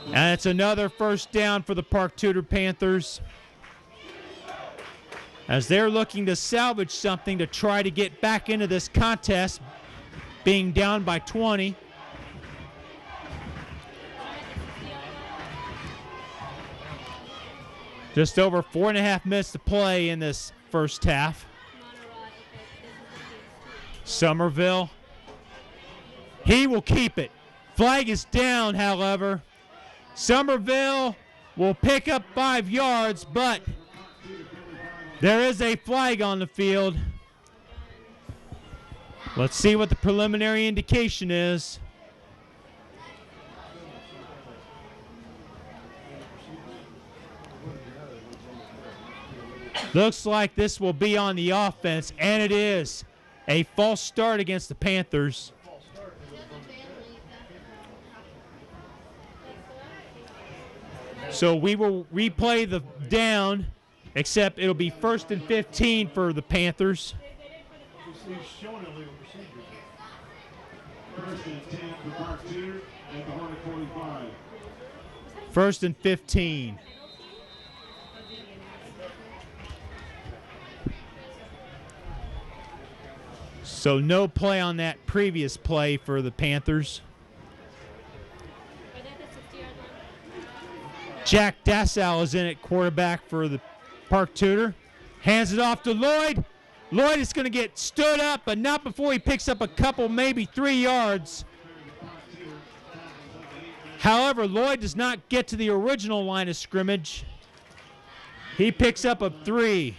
And it's another first down for the Park Tudor Panthers, as they're looking to salvage something to try to get back into this contest, being down by 20. Just over 4.5 minutes to play in this first half. Somerville. He will keep it. Flag is down, however. Somerville will pick up 5 yards, but there is a flag on the field. Let's see what the preliminary indication is. Looks like this will be on the offense, and it is. A false start against the Panthers. So we will replay the down, except it'll be 1st and 15 for the Panthers. He's showing illegal procedures. 1st and 10 for Park Tudor at the Hornet 45. 1st and 15. So no play on that previous play for the Panthers. Jack Dassow is in at quarterback for the Park Tudor. Hands it off to Lloyd. Lloyd is going to get stood up, but not before he picks up a couple, maybe 3 yards. However, Lloyd does not get to the original line of scrimmage. He picks up a 3.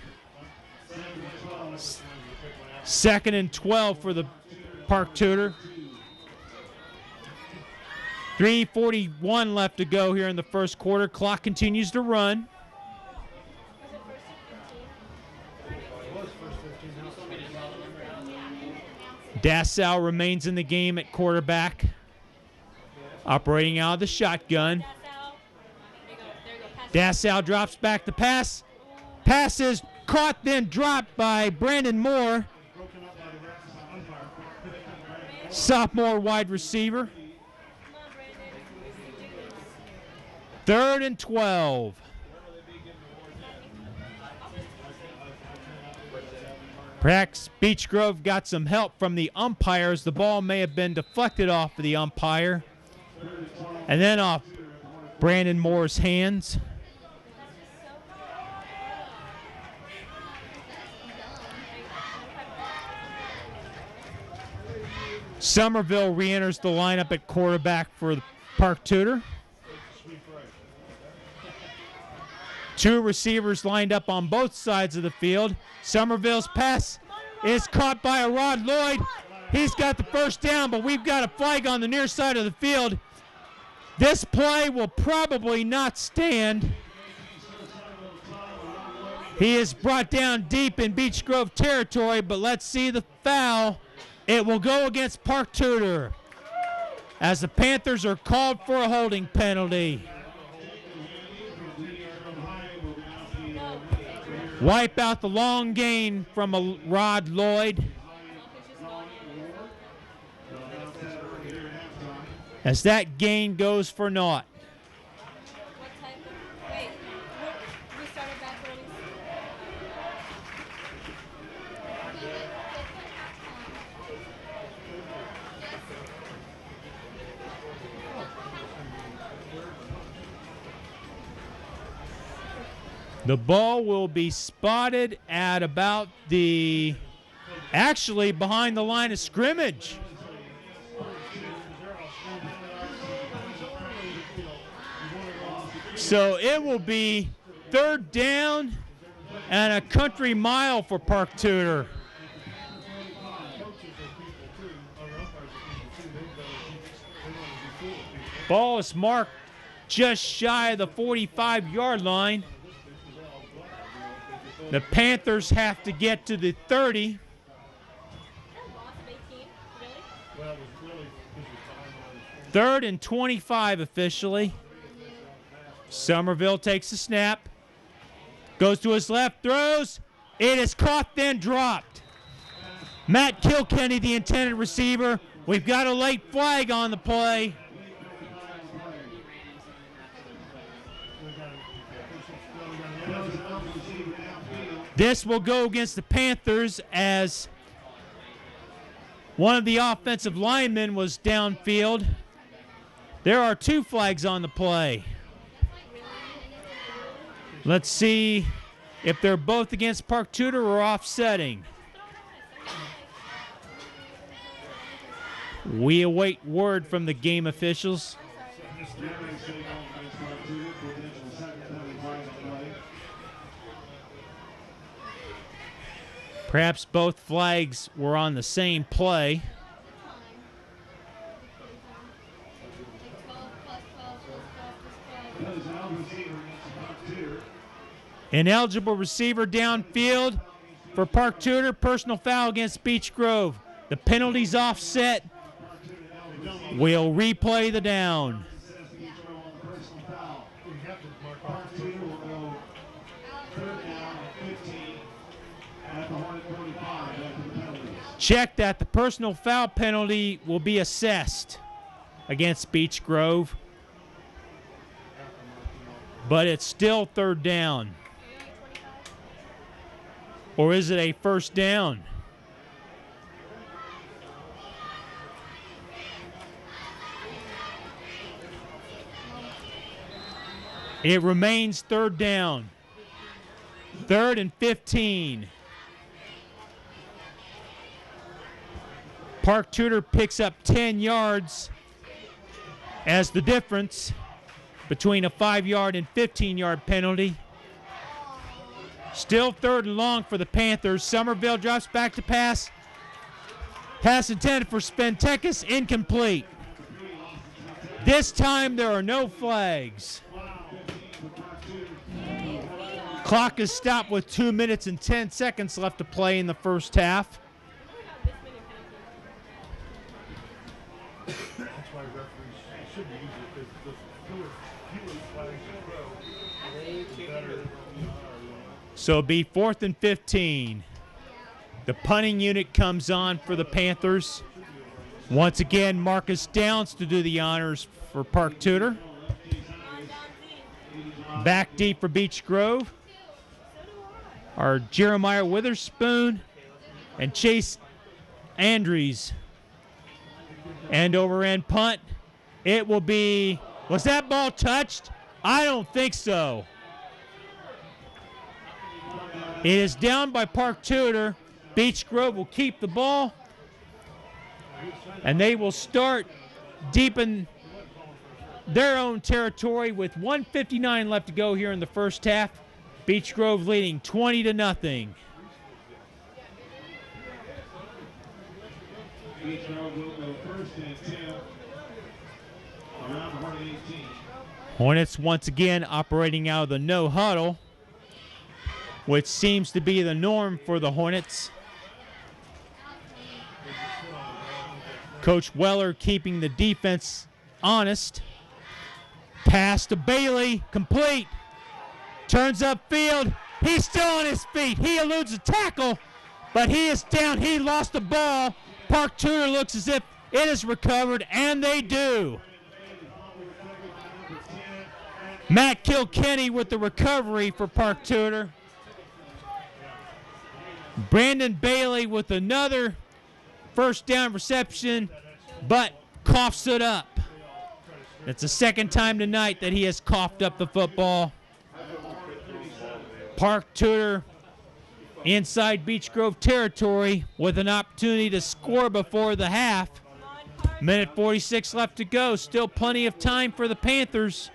2nd and 12 for the Park Tudor. 3:41 left to go here in the first quarter. Clock continues to run. Dassow remains in the game at quarterback, operating out of the shotgun. Dassow drops back to pass. Pass is caught, then dropped by Brandon Moore, sophomore wide receiver. 3rd and 12. Perhaps Beech Grove got some help from the umpires. The ball may have been deflected off of the umpire and then off Brandon Moore's hands. Somerville re-enters the lineup at quarterback for the Park Tudor. 2 receivers lined up on both sides of the field. Somerville's pass is caught by a Rod Lloyd. He's got the first down, but we've got a flag on the near side of the field. This play will probably not stand. He is brought down deep in Beech Grove territory, but let's see the foul. It will go against Park Tudor as the Panthers are called for a holding penalty. Wipe out the long gain from a Rod Lloyd. As that gain goes for naught. The ball will be spotted at about actually behind the line of scrimmage. So it will be 3rd down and a country mile for Park Tudor. Ball is marked just shy of the 45-yard line. The Panthers have to get to the 30. Third and 25 officially. Somerville takes the snap. Goes to his left, throws. It is caught, then dropped. Matt Kilkenny, the intended receiver. We've got a late flag on the play. This will go against the Panthers as one of the offensive linemen was downfield. There are 2 flags on the play. Let's see if they're both against Park Tudor or offsetting. We await word from the game officials. Perhaps both flags were on the same play. Ineligible receiver downfield for Park Tudor. Personal foul against Beech Grove. The penalty's offset. We'll replay the down. Check that the personal foul penalty will be assessed against Beech Grove. But it's still third down. Or is it a first down? It remains third down. 3rd and 15. Park Tudor picks up 10 yards as the difference between a 5-yard and 15-yard penalty. Still 3rd and long for the Panthers. Somerville drops back to pass. Pass intended for Spentekis, incomplete. This time there are no flags. Clock is stopped with 2 minutes and 10 seconds left to play in the first half. That's why referees should use it, because the fewer flags in a row, the better. So it'll be 4th and 15. The punting unit comes on for the Panthers. Once again, Marcus Downs to do the honors for Park Tudor. Back deep for Beech Grove are Jeremiah Witherspoon and Chase Andrews. And over end punt. It will be, was that ball touched? I don't think so. It is down by Park Tudor. Beech Grove will keep the ball. And they will start deep in their own territory with 1:59 left to go here in the first half. Beech Grove leading 20-0. Beech Grove will go 1st and 10 around the 18. Hornets once again operating out of the no huddle, which seems to be the norm for the Hornets. Coach Weller keeping the defense honest. Pass to Bailey, complete. Turns upfield. He's still on his feet. He eludes a tackle, but he is down. He lost the ball. Park Tudor looks as if it is recovered, and they do. Matt Kilkenny with the recovery for Park Tudor. Brandon Bailey with another first down reception, but coughs it up. It's the second time tonight that he has coughed up the football. Park Tudor inside Beech Grove territory with an opportunity to score before the half. Minute 46 left to go. Still plenty of time for the Panthers.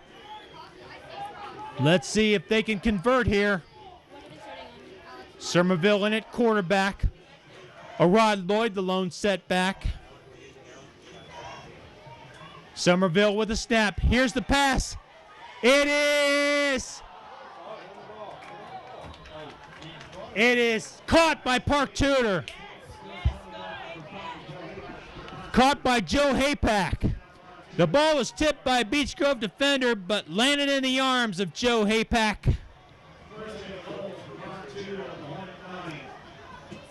Let's see if they can convert here. Somerville in at quarterback. Arad Lloyd, the lone setback. Somerville with a snap. Here's the pass. It is caught by Park Tudor. Caught by Joe Haypack. The ball was tipped by a Beech Grove defender, but landed in the arms of Joe Haypack.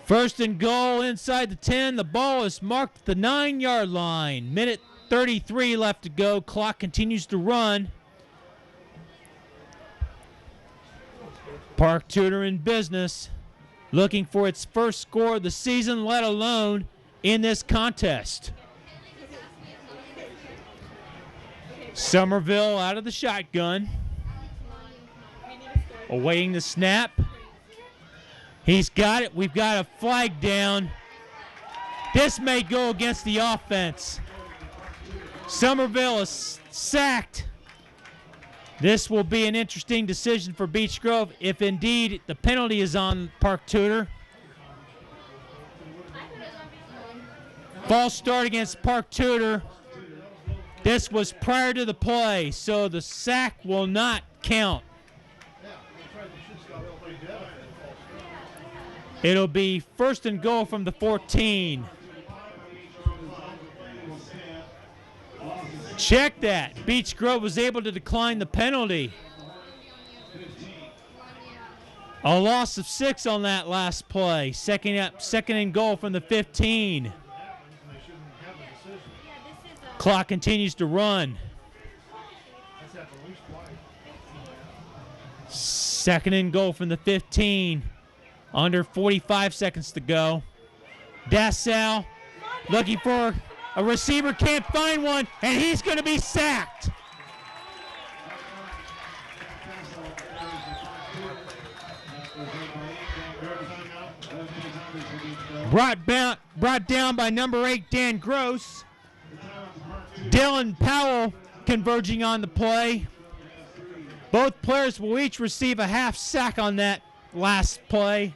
First and goal inside the 10. The ball is marked at the 9-yard line. Minute 33 left to go. Clock continues to run. Park Tudor in business, looking for its first score of the season, let alone in this contest. Somerville out of the shotgun. awaiting the snap. He's got it. We've got a flag down. This may go against the offense. Somerville is sacked. This will be an interesting decision for Beech Grove if indeed the penalty is on Park Tudor. False start against Park Tudor. This was prior to the play, so the sack will not count. It'll be 1st and goal from the 14. Check that. Beech Grove was able to decline the penalty. A loss of 6 on that last play. Second and goal from the 15. Clock continues to run. 2nd and goal from the 15. Under 45 seconds to go. Dassau looking for a receiver, can't find one, and he's going to be sacked. Brought down by number 8, Dan Gross. Dylan Powell converging on the play. Both players will each receive a half sack on that last play.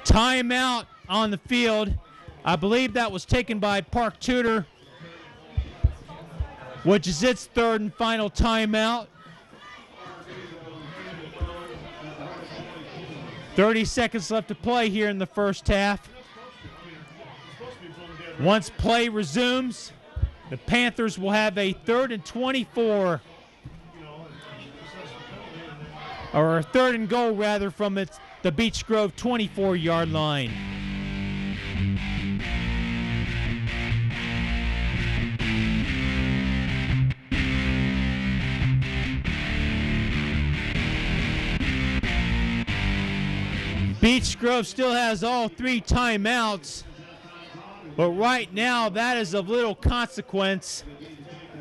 Timeout on the field. I believe that was taken by Park Tudor, which is its 3rd and final timeout. 30 seconds left to play here in the first half. Once play resumes, the Panthers will have a 3rd and 24, or a 3rd and goal rather, from the Beech Grove 24-yard line. Beech Grove still has all 3 timeouts, but right now that is of little consequence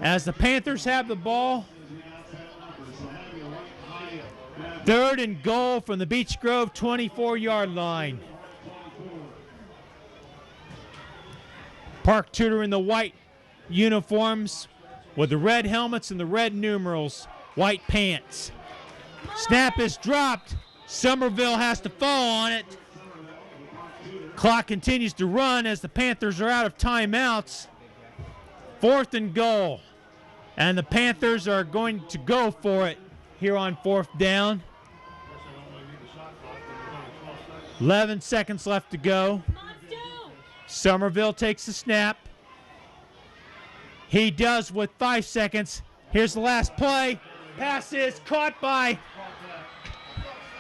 as the Panthers have the ball. 3rd and goal from the Beech Grove 24-yard line. Park Tudor in the white uniforms with the red helmets and the red numerals, white pants. Snap is dropped. Somerville has to fall on it. Clock continues to run as the Panthers are out of timeouts. 4th and goal. And the Panthers are going to go for it here on 4th down. 11 seconds left to go. Somerville takes the snap. He does with 5 seconds. Here's the last play. Pass is caught by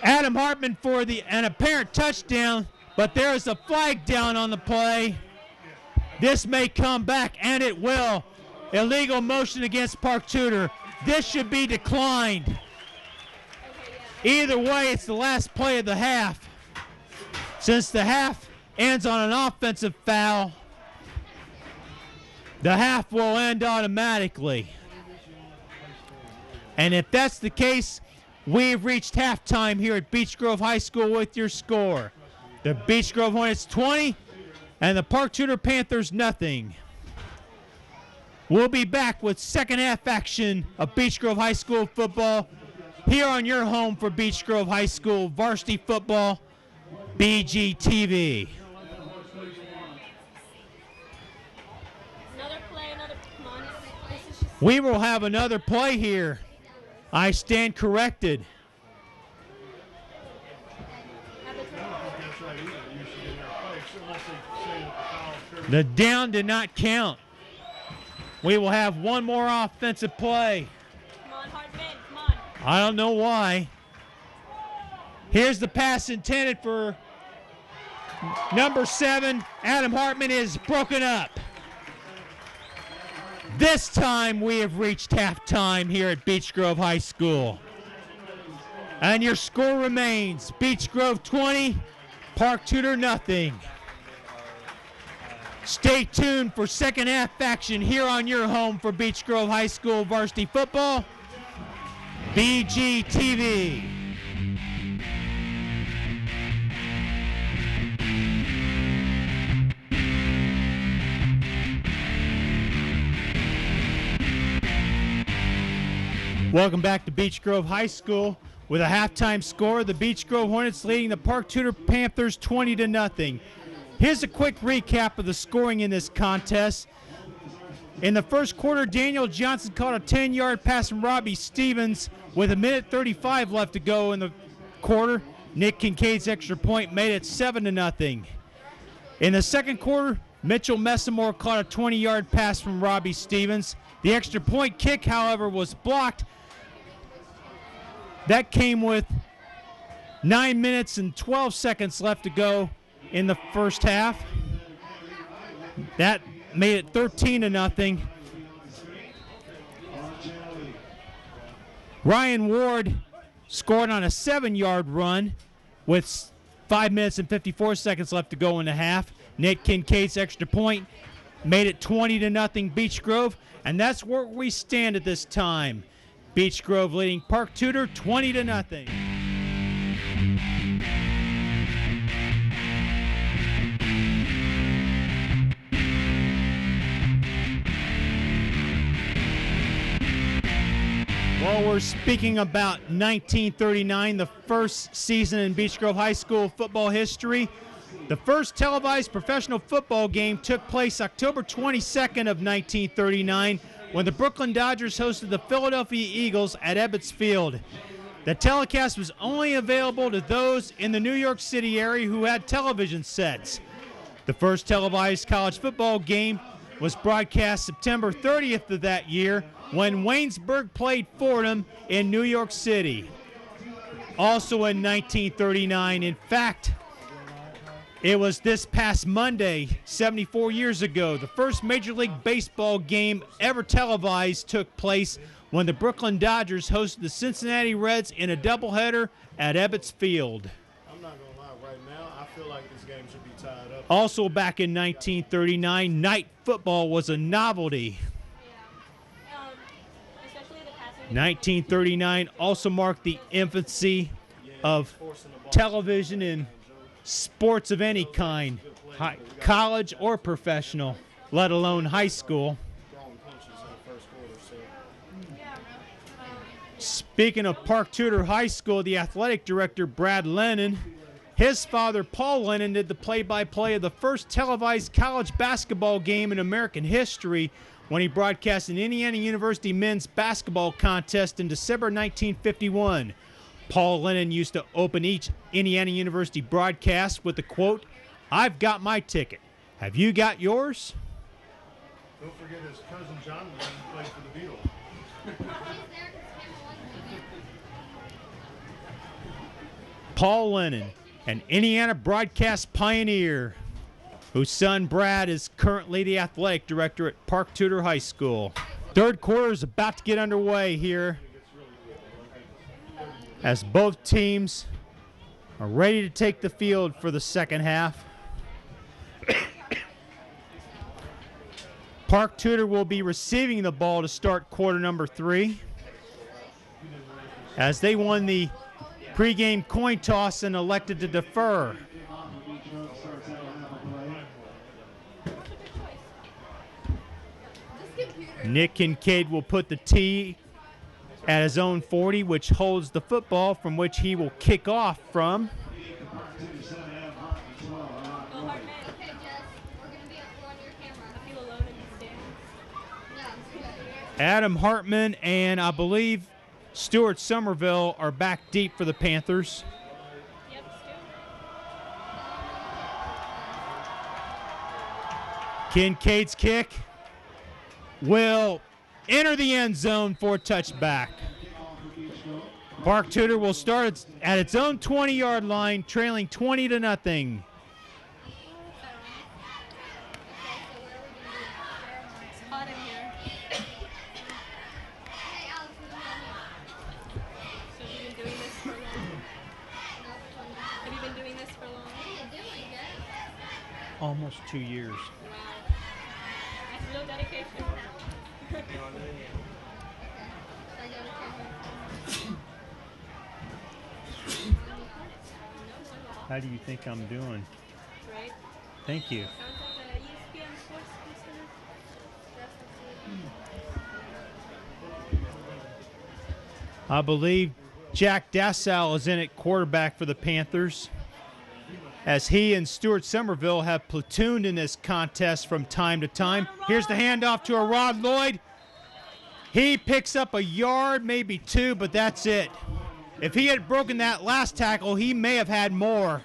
Adam Hartman for an apparent touchdown, but there is a flag down on the play. This may come back, and it will. Illegal motion against Park Tudor. This should be declined. Either way, it's the last play of the half. Since the half ends on an offensive foul, the half will end automatically. And if that's the case, we've reached halftime here at Beech Grove High School with your score. The Beech Grove Hornets 20 and the Park Tudor Panthers nothing. We'll be back with second half action of Beech Grove High School football here on your home for Beech Grove High School varsity football, BGTV. We will have another play here. I stand corrected. The down did not count. We will have one more offensive play. Come on, Hartman, come on. I don't know why. Here's the pass intended for number 7. Adam Hartman is broken up. This time we have reached halftime here at Beech Grove High School. And your score remains Beech Grove 20, Park Tudor nothing. Stay tuned for second half action here on your home for Beech Grove High School varsity football, BGTV. Welcome back to Beech Grove High School. With a halftime score, the Beech Grove Hornets leading the Park Tudor Panthers 20-0. Here's a quick recap of the scoring in this contest. In the first quarter, Daniel Johnson caught a 10-yard pass from Robbie Stevens with 1:35 left to go in the quarter. Nick Kincaid's extra point made it 7-0. In the second quarter, Mitchell Messamore caught a 20-yard pass from Robbie Stevens. The extra point kick, however, was blocked. That came with 9 minutes and 12 seconds left to go in the first half. That made it 13-0. Ryan Ward scored on a 7-yard run with 5 minutes and 54 seconds left to go in the half. Nick Kincaid's extra point made it 20-0 Beech Grove, and that's where we stand at this time. Beech Grove leading Park Tudor 20-0. Well, we're speaking about 1939, the first season in Beech Grove High School football history. The first televised professional football game took place October 22nd of 1939 when the Brooklyn Dodgers hosted the Philadelphia Eagles at Ebbets Field. The telecast was only available to those in the New York City area who had television sets. The first televised college football game was broadcast September 30th of that year when Waynesburg played Fordham in New York City. Also in 1939, in fact, it was this past Monday, 74 years ago, the first Major League Baseball game ever televised took place when the Brooklyn Dodgers hosted the Cincinnati Reds in a doubleheader at Ebbets Field. I'm not going to lie, right now, I feel like this game should be tied up. Also back in 1939, night football was a novelty. 1939 also marked the infancy of television in sports of any kind, college or professional, let alone high school. Speaking of Park Tudor High School, the athletic director, Brad Lennon, his father, Paul Lennon, did the play-by-play of the first televised college basketball game in American history when he broadcast an Indiana University men's basketball contest in December 1951. Paul Lennon used to open each Indiana University broadcast with the quote, "I've got my ticket. Have you got yours?" Don't forget his cousin John Lennon played for the Beatles. Paul Lennon, an Indiana broadcast pioneer, whose son Brad is currently the athletic director at Park Tudor High School. Third quarter is about to get underway here as both teams are ready to take the field for the second half. Park Tudor will be receiving the ball to start quarter number 3 as they won the pregame coin toss and elected to defer. Nick Kincaid will put the tee at his own 40, which holds the football from which he will kick off from. Adam Hartman and I believe Stuart Somerville are back deep for the Panthers. Kincaid's kick will enter the end zone for a touchback. Park Tudor will start at its own 20-yard line, trailing 20-0. Almost 2 years. That's real dedication. How do you think I'm doing? Great. Thank you. Sounds like the ESPN Sports Center. I believe Jack Dassau is in at quarterback for the Panthers, as he and Stuart Somerville have platooned in this contest from time to time. Here's the handoff to a Rod Lloyd. He picks up a yard, maybe two, but that's it. If he had broken that last tackle, he may have had more.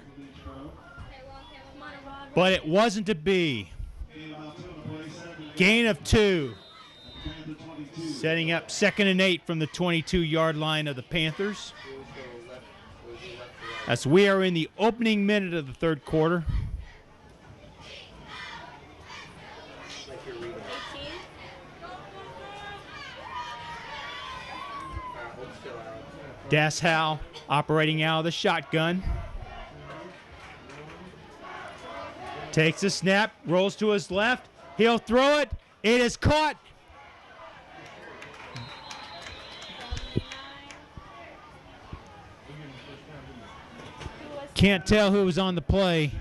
But it wasn't to be. Gain of 2. Setting up 2nd and 8 from the 22-yard line of the Panthers. As we are in the opening minute of the third quarter. Dassau operating out of the shotgun. Takes a snap, rolls to his left. He'll throw it. It is caught. Can't tell who was on the play.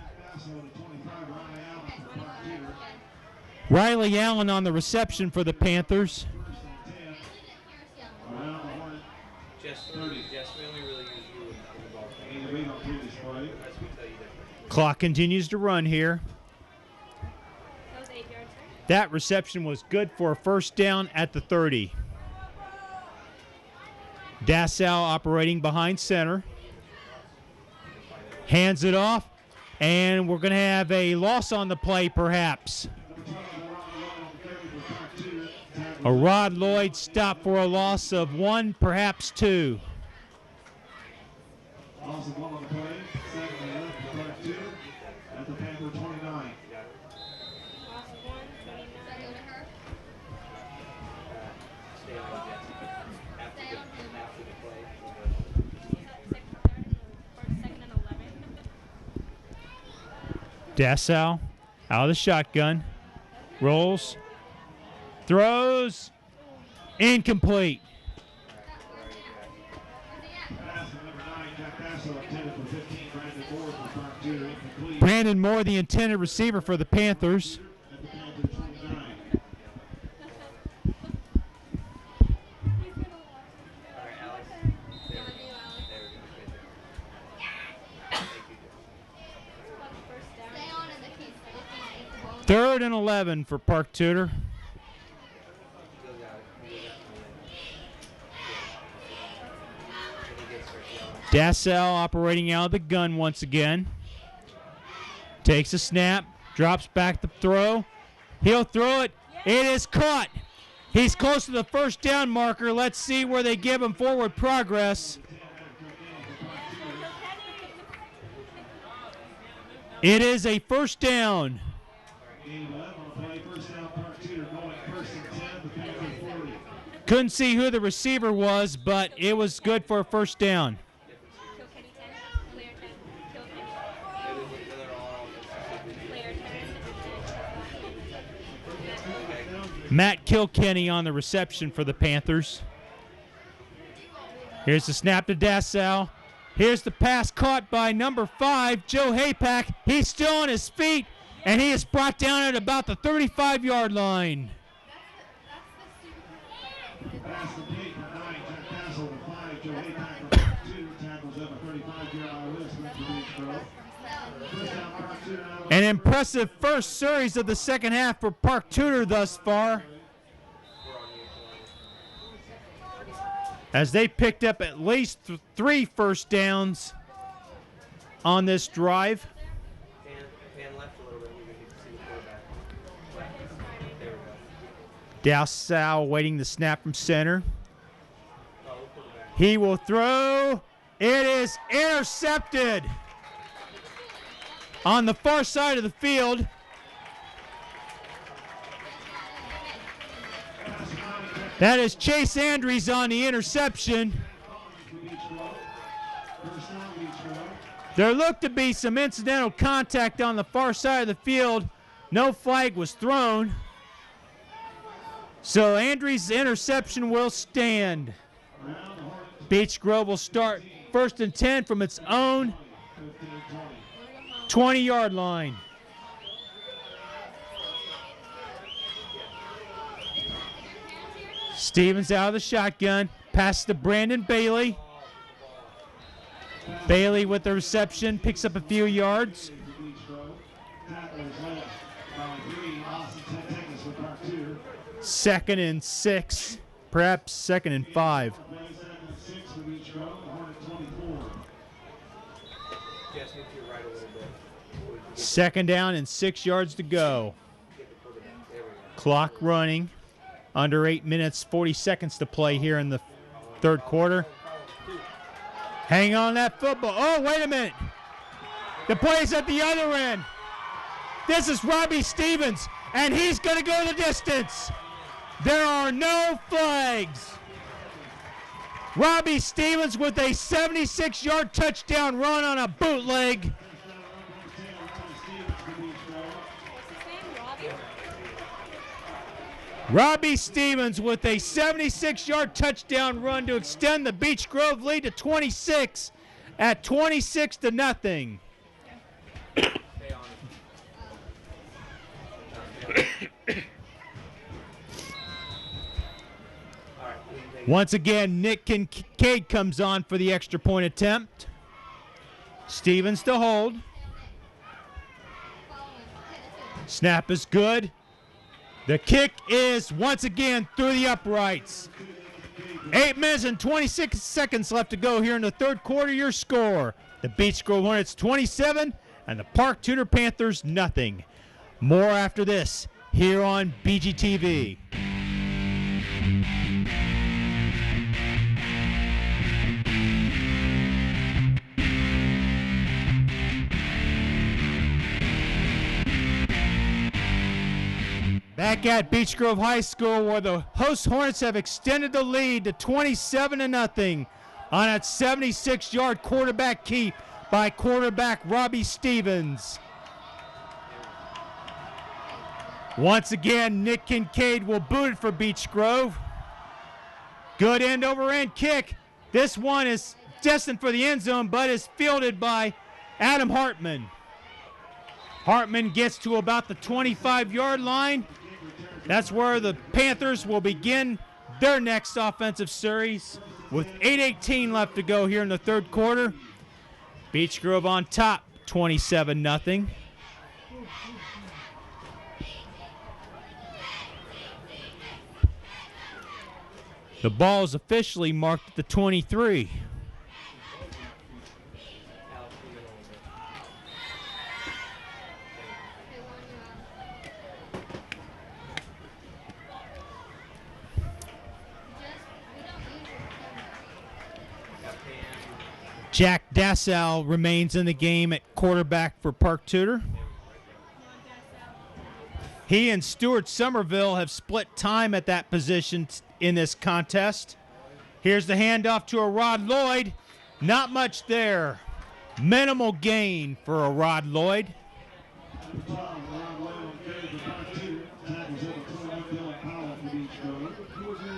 Riley Allen on the reception for the Panthers. Clock continues to run here. That was 8 yards, right? That reception was good for a first down at the 30. Dassau operating behind center. Hands it off, and we're going to have a loss on the play, perhaps. A Rod Lloyd stop for a loss of 1, perhaps 2. Loss of 1 on the play. 2nd and 11 for Park Tudor at the Panther 29. Loss of 1, 29. Second and 11. Dassau out of the shotgun. Rolls. Throws. Incomplete. Brandon Moore, the intended receiver for the Panthers. Third and 11 for Park Tudor. Dassau operating out of the gun once again. Takes a snap, drops back the throw. He'll throw it. It is caught. He's close to the first down marker. Let's see where they give him forward progress. It is a first down. Couldn't see who the receiver was, but it was good for a first down. Matt Kilkenny on the reception for the Panthers. Here's the snap to Dassau. Here's the pass caught by number 5, Joe Haypack. He's still on his feet, and he is brought down at about the 35-yard line. An impressive first series of the second half for Park Tudor thus far, as they picked up at least 3 first downs on this drive. Dassau waiting the snap from center. He will throw. It is intercepted on the far side of the field. That is Chase Andrews on the interception. There looked to be some incidental contact on the far side of the field. No flag was thrown. So Andrews' interception will stand. Beech Grove will start 1st and 10 from its own 20-yard line. Stevens out of the shotgun. Pass to Brandon Bailey. Bailey with the reception, picks up a few yards. Second and 6, perhaps second and 5. Second down and 6 yards to go. Clock running. Under 8 minutes, 40 seconds to play here in the third quarter. Hang on that football. Oh, wait a minute. The play's at the other end. This is Robbie Stevens, and he's going to go the distance. There are no flags. Robbie Stevens with a 76-yard touchdown run on a bootleg. Robbie Stevens with a 76-yard touchdown run to extend the Beech Grove lead to 26 at 26-0. Once again, Nick Kincaid comes on for the extra point attempt. Stevens to hold. Snap is good. The kick is once again through the uprights. 8 minutes and 26 seconds left to go here in the third quarter. Your score, the Beech Grove Hornets 27 and the Park Tudor Panthers nothing. More after this here on BGTV. Back at Beech Grove High School, where the host Hornets have extended the lead to 27-0 on a 76-yard quarterback keep by quarterback Robbie Stevens. Once again, Nick Kincaid will boot it for Beech Grove. Good end-over-end kick. This one is destined for the end zone, but is fielded by Adam Hartman. Hartman gets to about the 25-yard line. That's where the Panthers will begin their next offensive series with 8:18 left to go here in the third quarter. Beech Grove on top, 27-0. The ball is officially marked at the 23. Jack Dassau remains in the game at quarterback for Park Tudor. He and Stuart Somerville have split time at that position in this contest. Here's the handoff to a Rod Lloyd. Not much there. Minimal gain for a Rod Lloyd.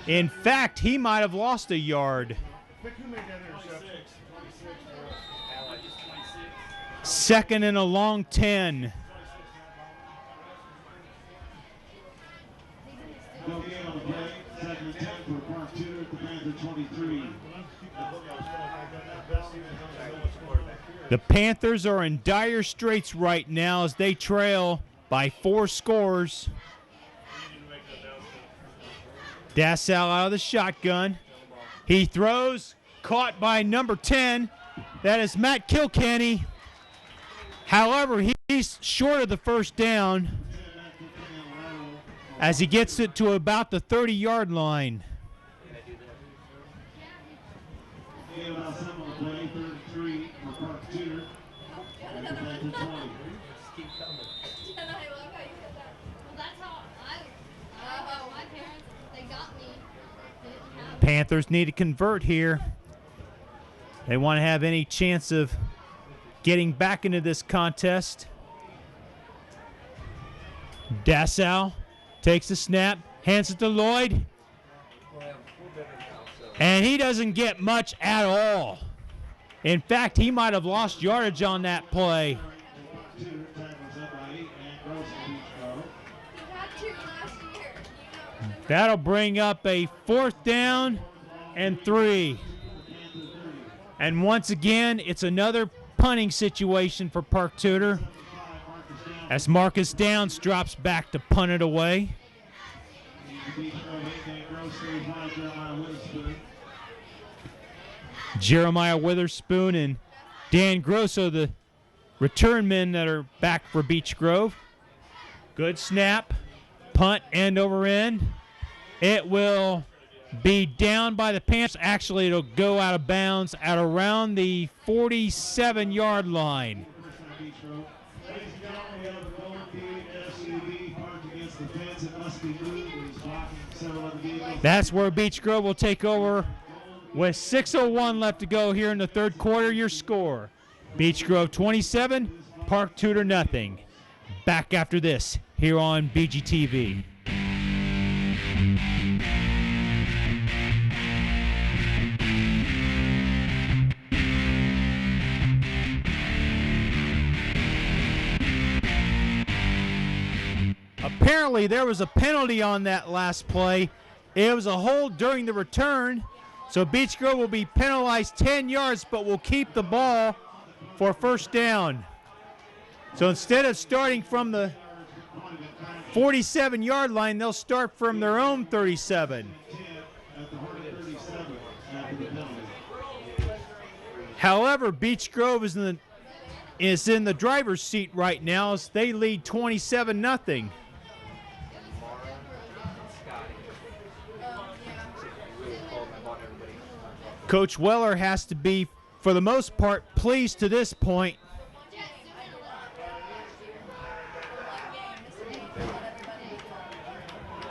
In fact, he might have lost a yard. Second and a long 10. The Panthers are in dire straits right now as they trail by 4 scores. Dassau out of the shotgun. He throws, caught by number 10. That is Matt Kilkenny. However, he's short of the first down as he gets it to about the 30-yard line. Panthers need to convert here. They want to have any chance of getting back into this contest. Dassau takes the snap, hands it to Lloyd, and he doesn't get much at all. In fact, he might have lost yardage on that play. That'll bring up a 4th down and 3. And once again, it's another punting situation for Park Tudor as Marcus Downs drops back to punt it away. Jeremiah Witherspoon and Dan Grosso, the return men that are back for Beech Grove. Good snap, punt end over end. It will be down by the Panthers. Actually, it'll go out of bounds at around the 47-yard line. That's where Beech Grove will take over with 6:01 left to go here in the third quarter. Your score, Beech Grove 27, Park Tudor nothing. Back after this here on BGTV. Apparently there was a penalty on that last play. It was a hold during the return, so Beech Grove will be penalized 10 yards, but will keep the ball for first down. So instead of starting from the 47-yard line, they'll start from their own 37. However, Beech Grove is in the driver's seat right now as they lead 27-0. Coach Weller has to be, for the most part, pleased to this point.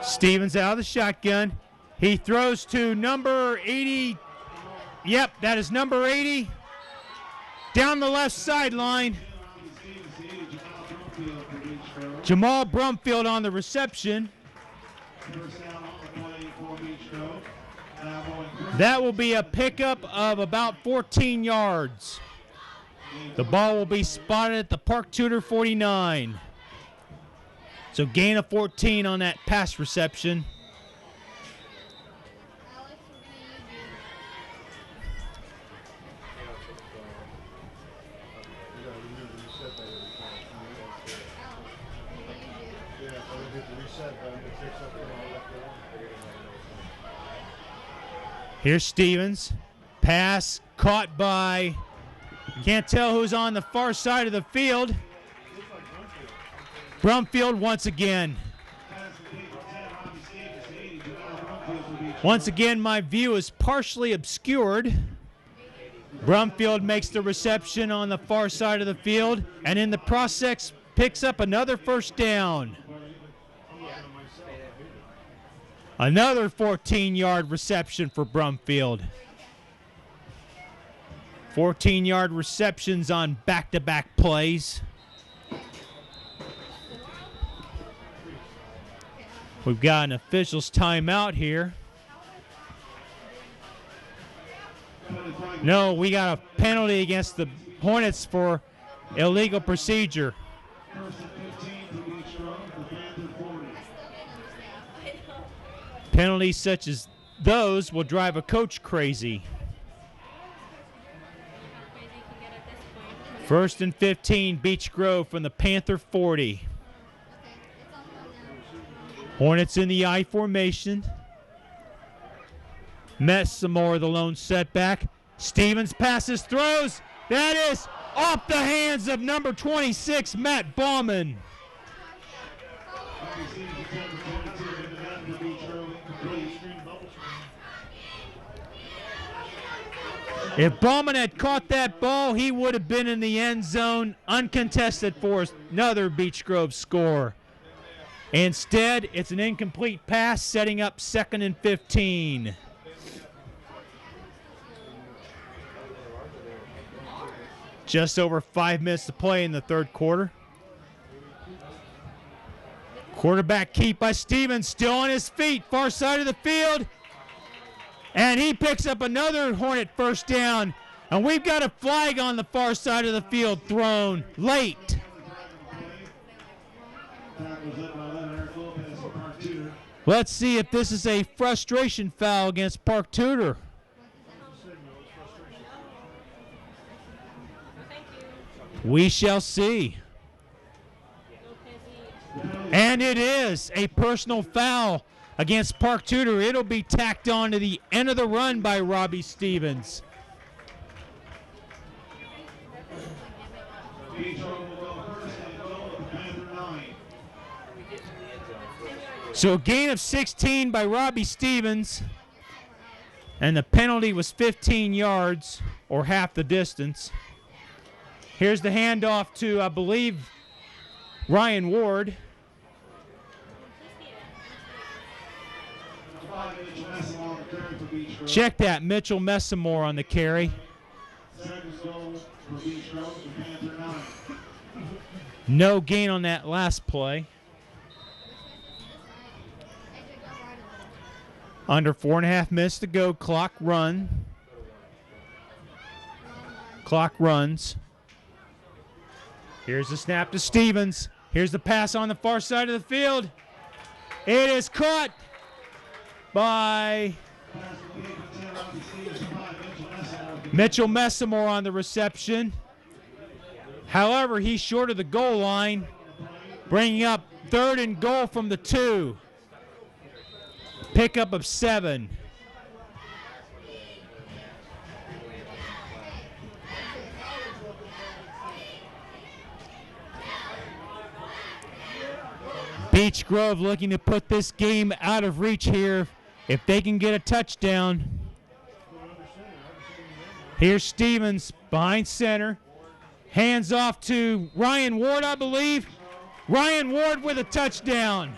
Stevens out of the shotgun. He throws to number 80. Yep, that is number 80. Down the left sideline. Jamal Brumfield on the reception. That will be a pickup of about 14 yards. The ball will be spotted at the Park Tudor 49. So gain of 14 on that pass reception. Here's Stevens. Pass caught by, can't tell who's on the far side of the field. Brumfield once again. Once again, my view is partially obscured. Brumfield makes the reception on the far side of the field, and in the process picks up another first down. Another 14-yard reception for Brumfield. 14-yard receptions on back-to-back plays. We've got an official's timeout here. No, we got a penalty against the Hornets for illegal procedure. Penalties such as those will drive a coach crazy. First and 15, Beech Grove from the Panther 40. Hornets in the I formation. Messamore, the lone setback. Stevens passes, throws. That is off the hands of number 26, Matt Bauman. If Bauman had caught that ball, he would have been in the end zone uncontested for another Beech Grove score. Instead, it's an incomplete pass, setting up 2nd and 15. Just over 5 minutes to play in the third quarter. Quarterback keep by Stevens, still on his feet, far side of the field. And he picks up another Hornet first down. And we've got a flag on the far side of the field thrown late. Let's see if this is a frustration foul against Park Tudor. We shall see. And it is a personal foul against Park Tudor. It'll be tacked on to the end of the run by Robbie Stevens. So a gain of 16 by Robbie Stevens, and the penalty was 15 yards, or half the distance. Here's the handoff to, I believe, Ryan Ward. Check that, Mitchell Messamore on the carry. No gain on that last play. Under 4.5 minutes to go. Clock runs. Here's the snap to Stevens. Here's the pass on the far side of the field. It is caught by Mitchell Messamore on the reception. However, he's short of the goal line, bringing up 3rd and goal from the 2. Pickup of 7. Beech Grove looking to put this game out of reach here if they can get a touchdown. Here's Stevens behind center. Hands off to Ryan Ward, I believe. Ryan Ward with a touchdown.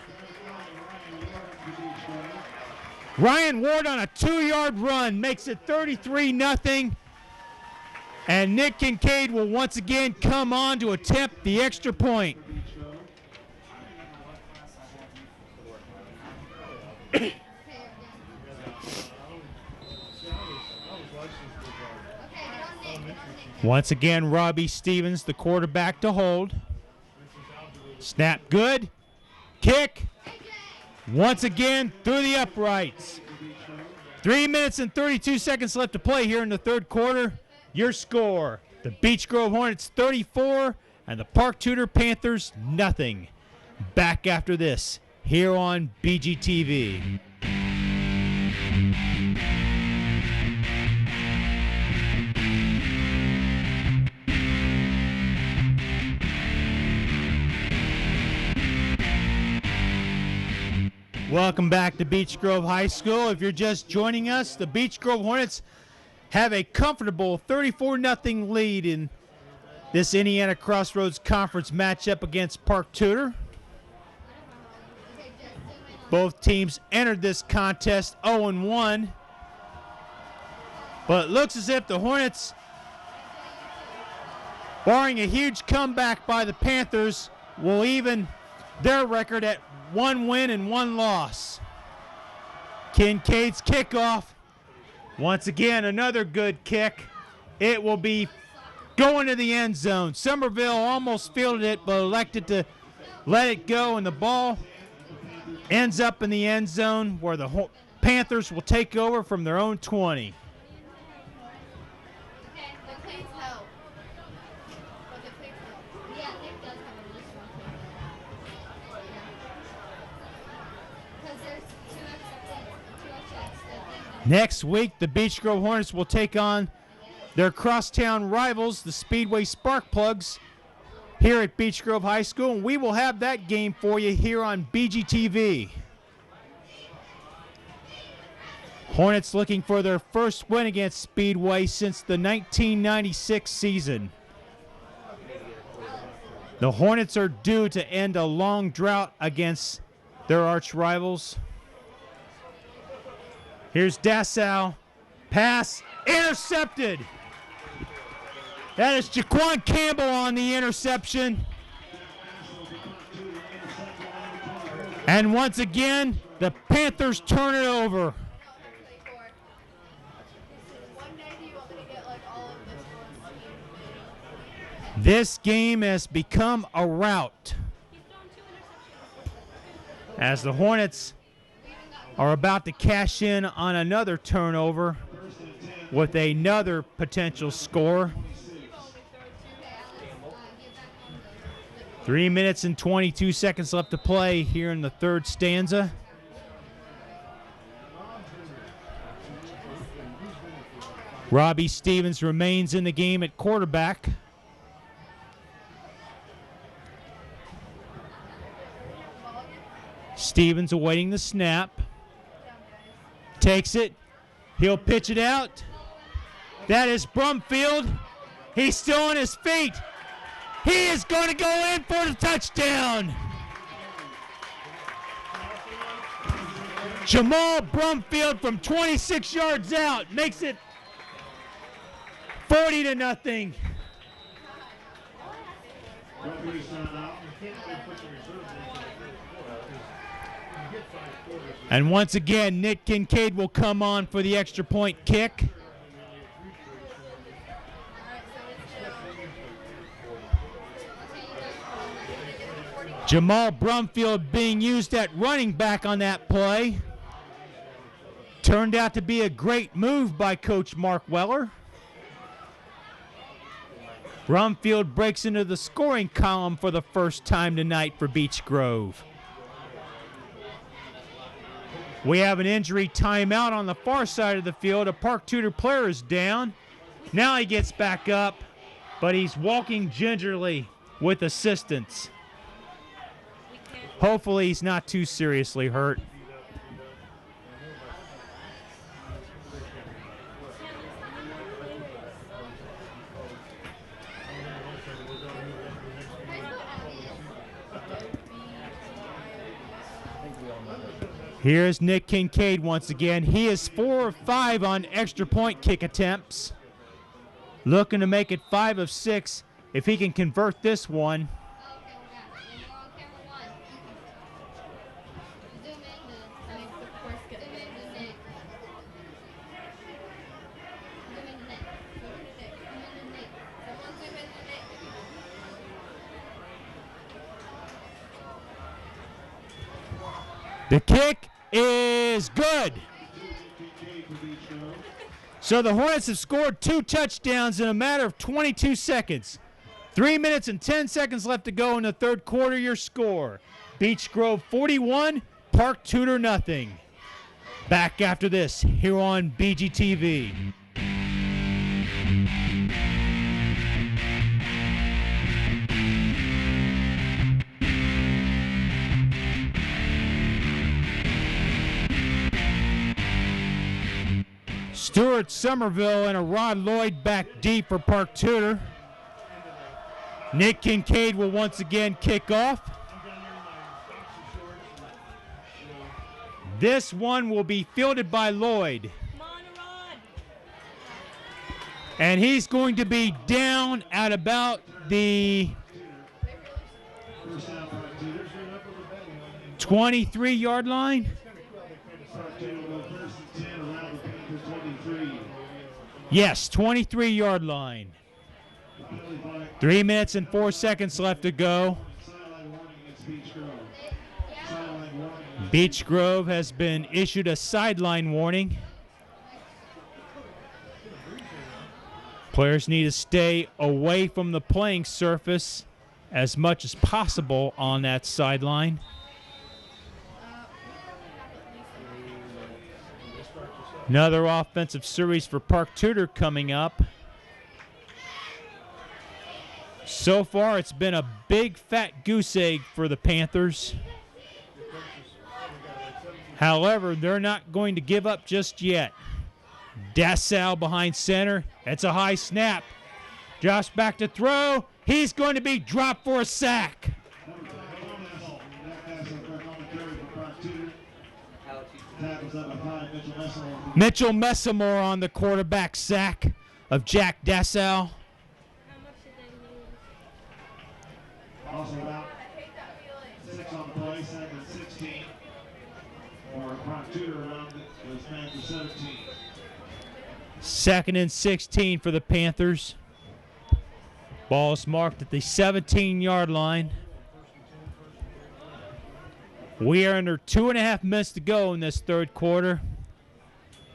Ryan Ward on a 2-yard run makes it 33-0. And Nick Kincaid will once again come on to attempt the extra point. Once again, Robbie Stevens, the quarterback, to hold. Snap good. Kick. Once again, through the uprights. 3 minutes and 32 seconds left to play here in the third quarter. Your score, the Beech Grove Hornets 34 and the Park Tudor Panthers nothing. Back after this here on BGTV. Welcome back to Beech Grove High School. If you're just joining us, the Beech Grove Hornets have a comfortable 34-0 lead in this Indiana Crossroads Conference matchup against Park Tudor. Both teams entered this contest 0-1, but it looks as if the Hornets, barring a huge comeback by the Panthers, will even their record at 1 win and 1 loss. Kincaid's kickoff. Once again, another good kick. It will be going to the end zone. Somerville almost fielded it, but elected to let it go, and the ball ends up in the end zone where the Panthers will take over from their own 20. Next week, the Beech Grove Hornets will take on their crosstown rivals, the Speedway Sparkplugs, here at Beech Grove High School, and we will have that game for you here on BGTV. Hornets looking for their first win against Speedway since the 1996 season. The Hornets are due to end a long drought against their arch rivals. Here's Dassau. Pass intercepted. That is Jaquan Campbell on the interception. And once again, the Panthers turn it over. This game has become a rout, as the Hornets are about to cash in on another turnover with another potential score. 3 minutes and 22 seconds left to play here in the third stanza. Robbie Stevens remains in the game at quarterback. Stevens awaiting the snap. Takes it. He'll pitch it out. That is Brumfield. He's still on his feet. He is going to go in for the touchdown. Jamal Brumfield from 26 yards out makes it 40-0. And once again, Nick Kincaid will come on for the extra point kick. Jamal Brumfield being used at running back on that play. Turned out to be a great move by Coach Mark Weller. Brumfield breaks into the scoring column for the first time tonight for Beech Grove. We have an injury timeout on the far side of the field. A Park Tudor player is down. Now he gets back up, but he's walking gingerly with assistance. Hopefully he's not too seriously hurt. Here's Nick Kincaid once again. He is 4 of 5 on extra point kick attempts. Looking to make it 5 of 6 if he can convert this one. The kick is good. So the Hornets have scored 2 touchdowns in a matter of 22 seconds. 3 minutes and 10 seconds left to go in the third quarter. Your score: Beech Grove 41, Park Tudor nothing. Back after this here on BGTV. Stuart Somerville and a Rod Lloyd back deep for Park Tudor. Nick Kincaid will once again kick off. This one will be fielded by Lloyd. And he's going to be down at about the 23-yard line. Yes, 23-yard line. 3 minutes and 4 seconds left to go. Beech Grove has been issued a sideline warning. Players need to stay away from the playing surface as much as possible on that sideline. Another offensive series for Park Tudor coming up. So far, it's been a big fat goose egg for the Panthers. However, they're not going to give up just yet. Dassau behind center. It's a high snap. Josh back to throw. He's going to be dropped for a sack. Mitchell Messamore on the quarterback sack of Jack Dassau. Also about 6 on the play, 2nd and 16. Or Park Tudor around the Panthers 17. 2nd and 16 for the Panthers. Ball is marked at the 17-yard line. We are under 2.5 minutes to go in this third quarter.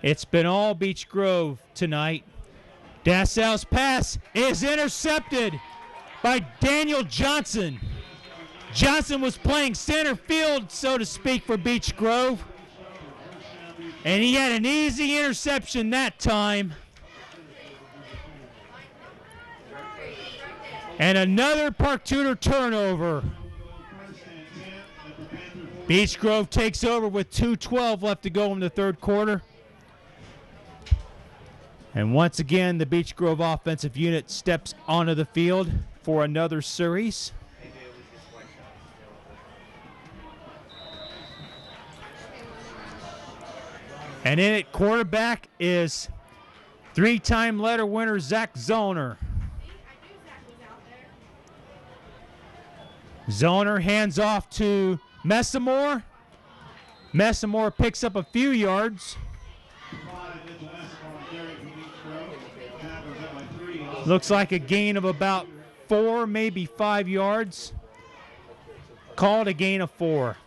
It's been all Beech Grove tonight. Dassau's pass is intercepted by Daniel Johnson. Johnson was playing center field, so to speak, for Beech Grove. And he had an easy interception that time. And another Park Tudor turnover. Beech Grove takes over with 2:12 left to go in the third quarter. And once again, the Beech Grove offensive unit steps onto the field for another series. And in at quarterback is three-time letter winner Zach Zoner. Zoner hands off to Messamore. Messamore picks up a few yards. Looks like a gain of about 4, maybe 5 yards. Called a gain of 4.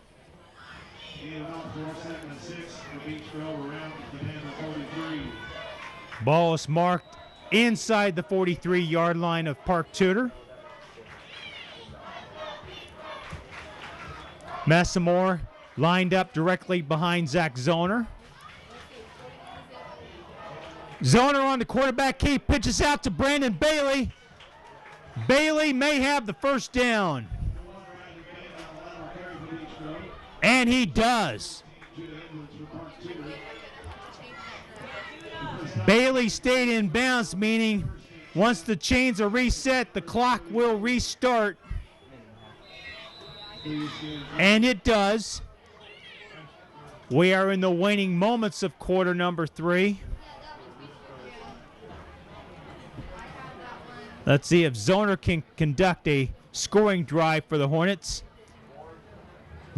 Ball is marked inside the 43-yard line of Park Tudor. Messamore lined up directly behind Zach Zoner. Zoner on the quarterback keep, pitches out to Brandon Bailey. Bailey may have the first down. And he does. Bailey stayed in bounds, meaning once the chains are reset, the clock will restart. And it does. We are in the waning moments of quarter number 3. Let's see if Zoner can conduct a scoring drive for the Hornets.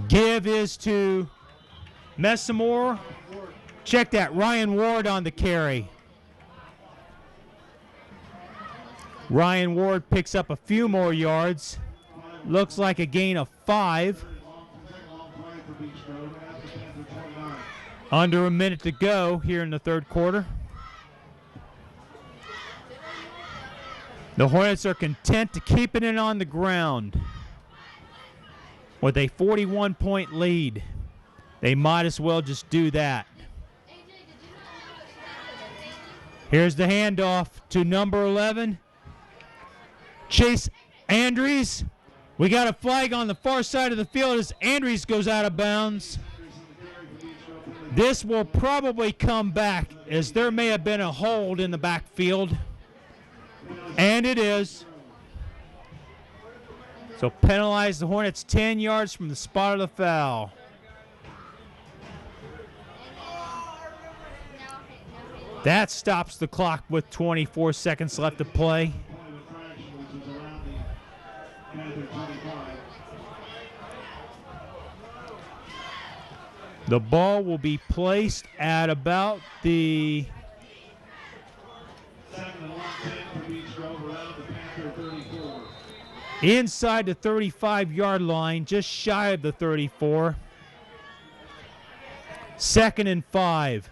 Give is to Messamore. Check that, Ryan Ward on the carry. Ryan Ward picks up a few more yards. Looks like a gain of 5. Under a minute to go here in the third quarter. The Hornets are content to keeping it on the ground with a 41-point lead. They might as well just do that. Here's the handoff to number 11, Chase Andrews. We got a flag on the far side of the field as Andrews goes out of bounds. This will probably come back as there may have been a hold in the backfield. And it is. So penalize the Hornets 10 yards from the spot of the foul. That stops the clock with 24 seconds left to play. The ball will be placed at about the inside the 35-yard line, just shy of the 34. 2nd and 5.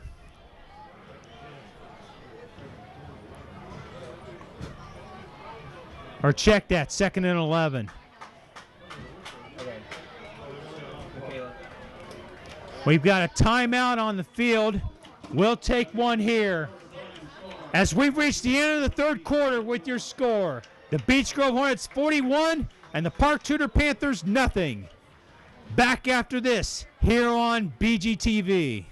Or check that, 2nd and 11. We've got a timeout on the field. We'll take one here. As we've reached the end of the third quarter with your score, the Beech Grove Hornets 41 and the Park Tudor Panthers nothing. Back after this here on BGTV.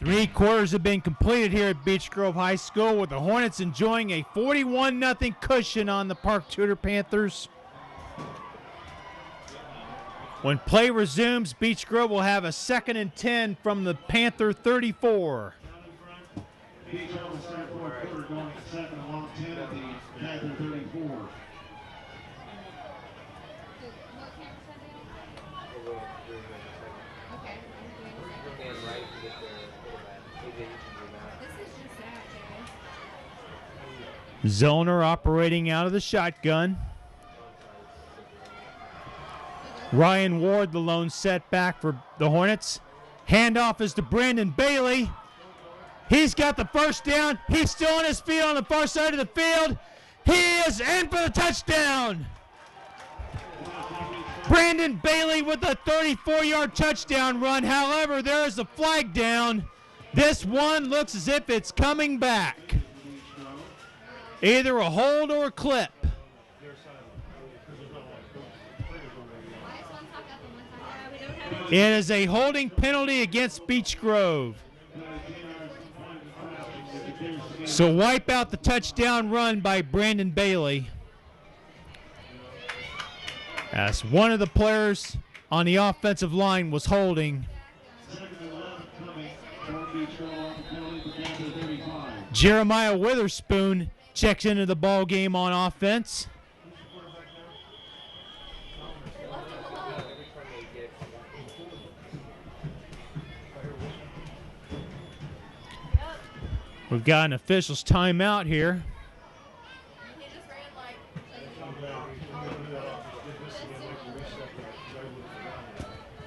Three quarters have been completed here at Beech Grove High School with the Hornets enjoying a 41-0 cushion on the Park Tudor Panthers. When play resumes, Beech Grove will have a 2nd and 10 from the Panther 34. Beech Grove will start fourth quarter going to 2nd and long 10 at the Panther 34. Zoner operating out of the shotgun. Ryan Ward, the lone setback for the Hornets. Handoff is to Brandon Bailey. He's got the first down. He's still on his feet on the far side of the field. He is in for the touchdown. Brandon Bailey with a 34-yard touchdown run. However, there is a flag down. This one looks as if it's coming back. Either a hold or a clip. It is a holding penalty against Beech Grove. So wipe out the touchdown run by Brandon Bailey. As one of the players on the offensive line was holding. Jeremiah Witherspoon checks into the ball game on offense. We've got an official's timeout here.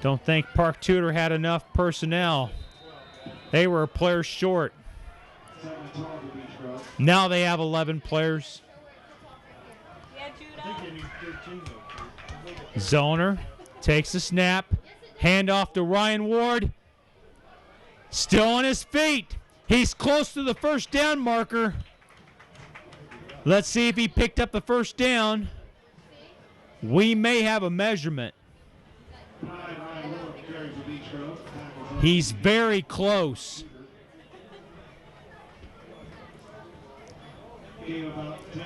Don't think Park Tudor had enough personnel. They were a player short. Now they have 11 players. Zoner takes the snap. Handoff to Ryan Ward. Still on his feet. He's close to the first down marker. Let's see if he picked up the first down. We may have a measurement. He's very close.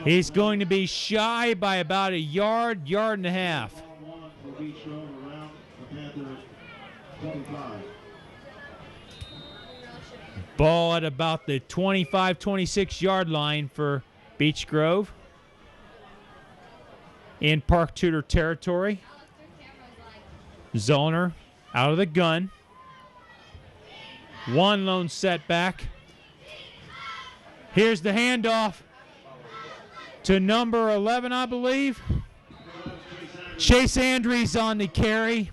He's going to be shy by about a yard, yard and a half. Ball at about the 25, 26 yard line for Beech Grove in Park Tudor territory. Zoner out of the gun. One lone setback. Here's the handoff to number 11, I believe. Chase Andrews on the carry.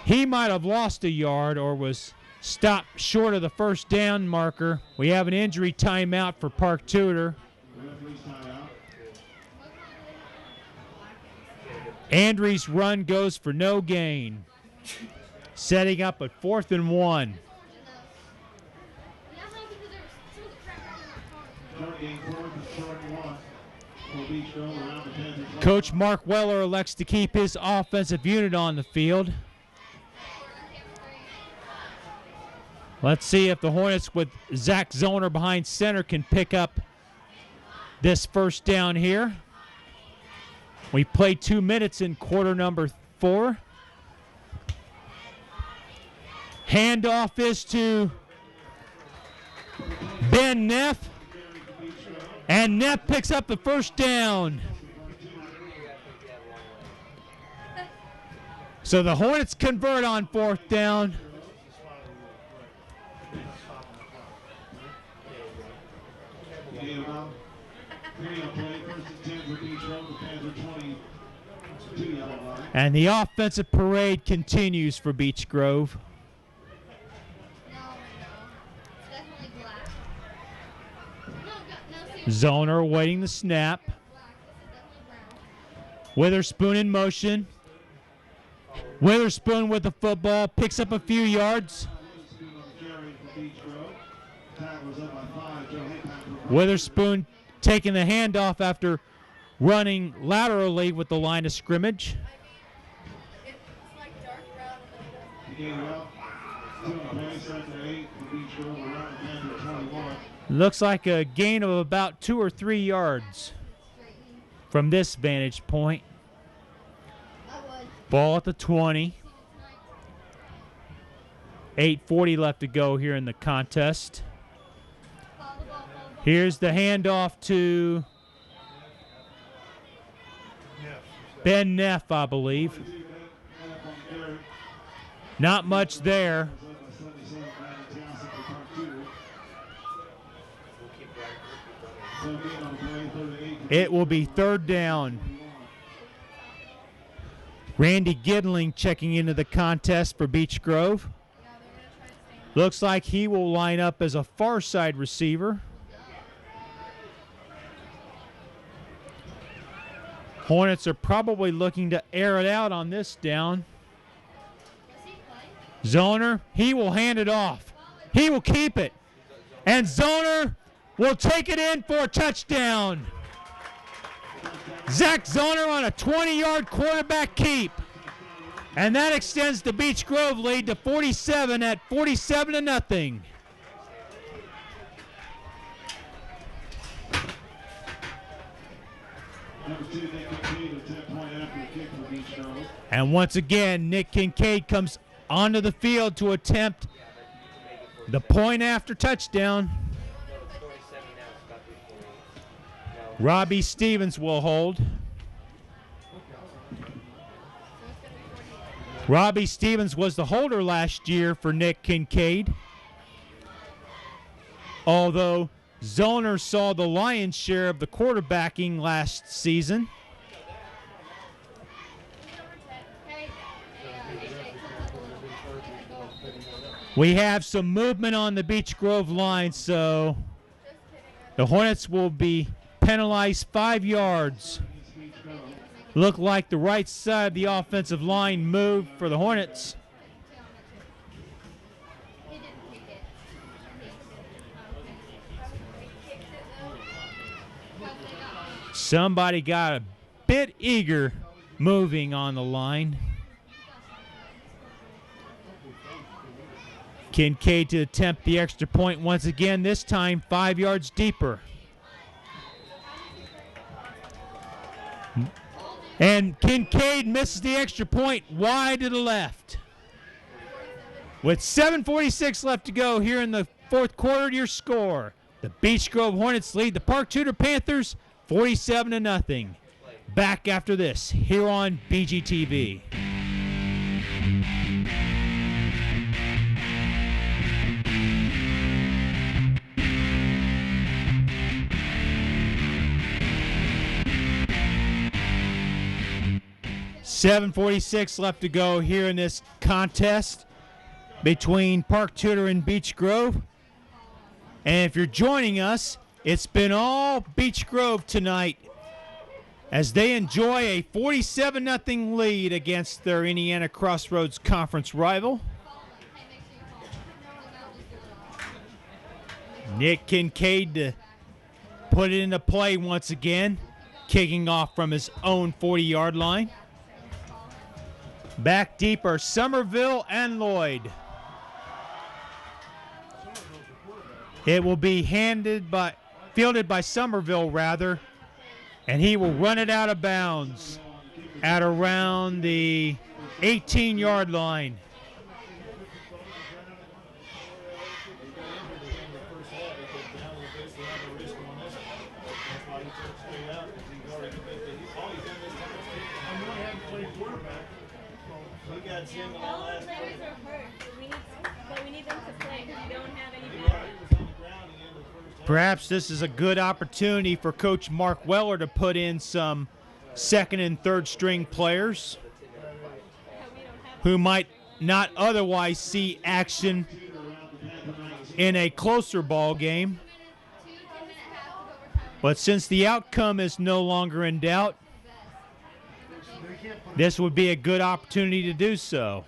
He might have lost a yard or was stopped short of the first down marker. We have an injury timeout for Park Tudor. Andrews' run goes for no gain. Setting up at 4th and 1. Coach Mark Weller elects to keep his offensive unit on the field. Let's see if the Hornets with Zach Zoner behind center can pick up this first down here. We played 2 minutes in quarter number 4. Handoff is to Ben Neff. And Neff picks up the first down. So the Hornets convert on 4th down. And the offensive parade continues for Beech Grove. Zoner awaiting the snap. Witherspoon in motion. Witherspoon with the football, picks up a few yards. Witherspoon taking the handoff after running laterally with the line of scrimmage. Looks like a gain of about 2 or 3 yards from this vantage point. Ball at the 20. 8:40 left to go here in the contest. Here's the handoff to Ben Neff, I believe. Not much there. It will be 3rd down. Randy Gidling checking into the contest for Beech Grove. Looks like he will line up as a far side receiver. Hornets are probably looking to air it out on this down. Zoner, he will hand it off. He will keep it. And Zoner will take it in for a touchdown. Zach Zoner on a 20-yard quarterback keep. And that extends the Beech Grove lead to 47 at 47-0. And once again, Nick Kincaid comes onto the field to attempt the point after touchdown. Robbie Stevens will hold. Robbie Stevens was the holder last year for Nick Kincaid, although Zoner saw the lion's share of the quarterbacking last season. We have some movement on the Beech Grove line, so the Hornets will be penalized 5 yards. Looked like the right side of the offensive line moved for the Hornets. Somebody got a bit eager moving on the line. Kincaid to attempt the extra point once again, this time 5 yards deeper. And Kincaid misses the extra point wide to the left. With 7:46 left to go here in the 4th quarter, your score. The Beech Grove Hornets lead the Park Tudor Panthers 47-0. Back after this here on BGTV. .746 left to go here in this contest between Park Tudor and Beech Grove. And if you're joining us, it's been all Beech Grove tonight as they enjoy a 47-0 lead against their Indiana Crossroads Conference rival. Nick Kincaid to put it into play once again, kicking off from his own 40-yard line. Back deep are Somerville and Lloyd. It will be fielded by Somerville rather, and he will run it out of bounds at around the 18-yard line. All the players are hurt, but we need them to play because we don't have any players. Perhaps this is a good opportunity for Coach Mark Weller to put in some 2nd and 3rd string players who might not otherwise see action in a closer ball game. But since the outcome is no longer in doubt, this would be a good opportunity to do so.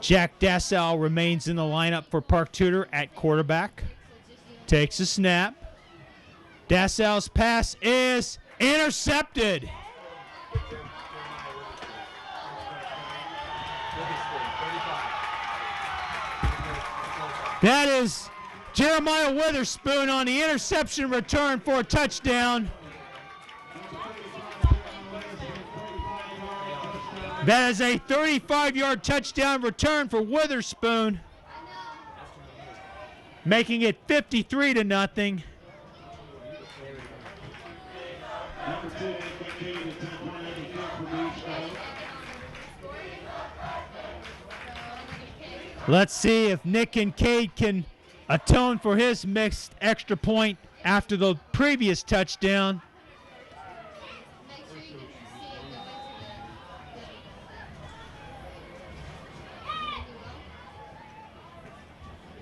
Jack Dassau remains in the lineup for Park Tudor at quarterback. Takes a snap. Dassau's pass is intercepted. That is Jeremiah Witherspoon on the interception return for a touchdown. That is a 35-yard touchdown return for Witherspoon, making it 53-0. Let's see if Nick Kincaid can atone for his missed extra point after the previous touchdown. Make sure you can see it go into the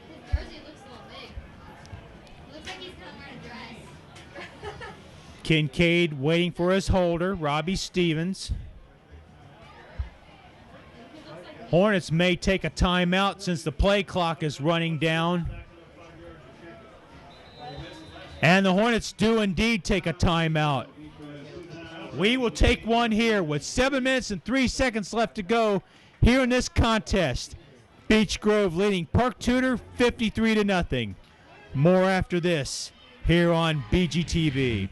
his jersey looks a little big. Looks like he's gonna wear a dress. Kincaid waiting for his holder, Robbie Stevens. Hornets may take a timeout since the play clock is running down. And the Hornets do indeed take a timeout. We will take one here with 7 minutes and 3 seconds left to go here in this contest. Beech Grove leading Park Tudor 53-0. More after this here on BGTV.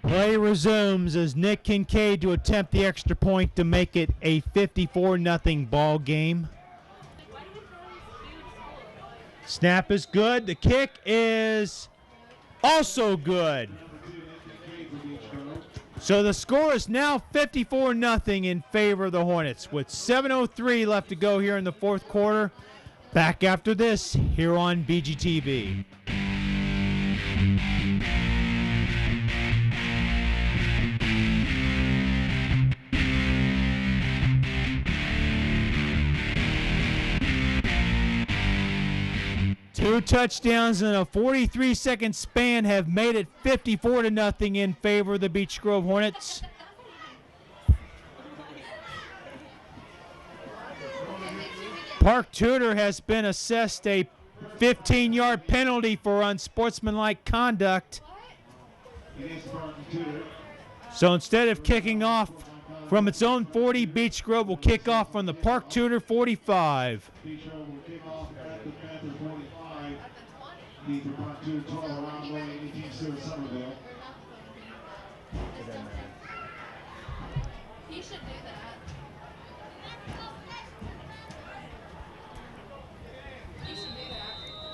Play resumes as Nick Kincaid to attempt the extra point to make it a 54-0 ball game. Snap is good. The kick is also good. So the score is now 54-0 in favor of the Hornets with 7:03 left to go here in the fourth quarter. Back after this here on BGTV. Two touchdowns in a 43-second span have made it 54-0 in favor of the Beech Grove Hornets. Park Tudor has been assessed a 15-yard penalty for unsportsmanlike conduct. So instead of kicking off from its own 40, Beech Grove will kick off from the Park Tudor 45. He should do that. He should do that.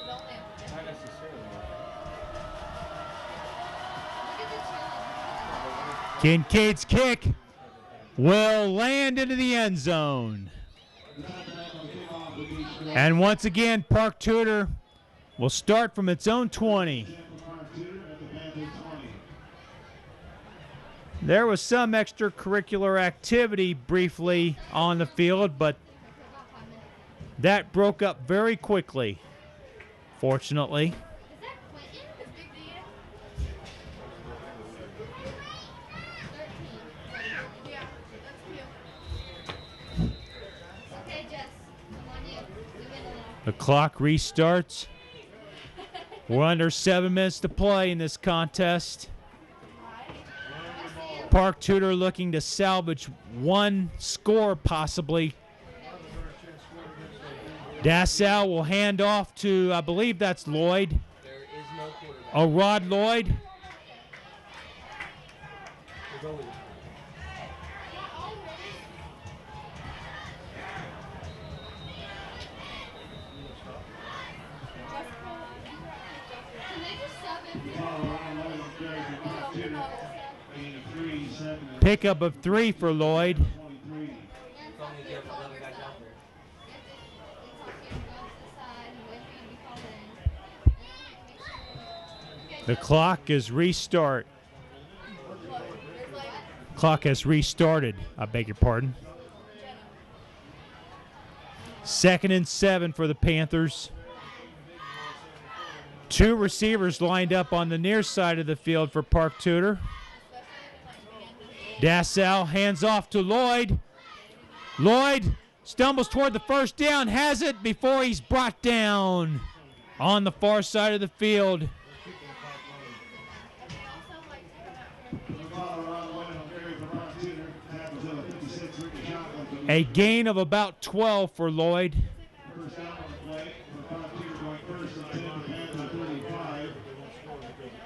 Don't let him. Not necessarily. Look at the challenge. Kincaid's kick will land into the end zone. And once again, Park Tudor will start from its own 20. There was some extracurricular activity briefly on the field, but that broke up very quickly, fortunately. Is that Quentin? His big D? 13. Yeah, that's cute. Okay, Jess, come on you. Move in a little. The clock restarts. We're under 7 minutes to play in this contest. Park Tudor looking to salvage one score possibly. Dassau will hand off to, I believe that's Lloyd. There is no quarterback. Oh, Rod Lloyd. The goalie. Can they just sub him? Pickup of 3 for Lloyd. The clock is restart. Clock has restarted. I beg your pardon. 2nd and 7 for the Panthers. 2 receivers lined up on the near side of the field for Park Tudor. Dassau hands off to Lloyd. Lloyd stumbles toward the first down, has it before he's brought down on the far side of the field. A gain of about 12 for Lloyd.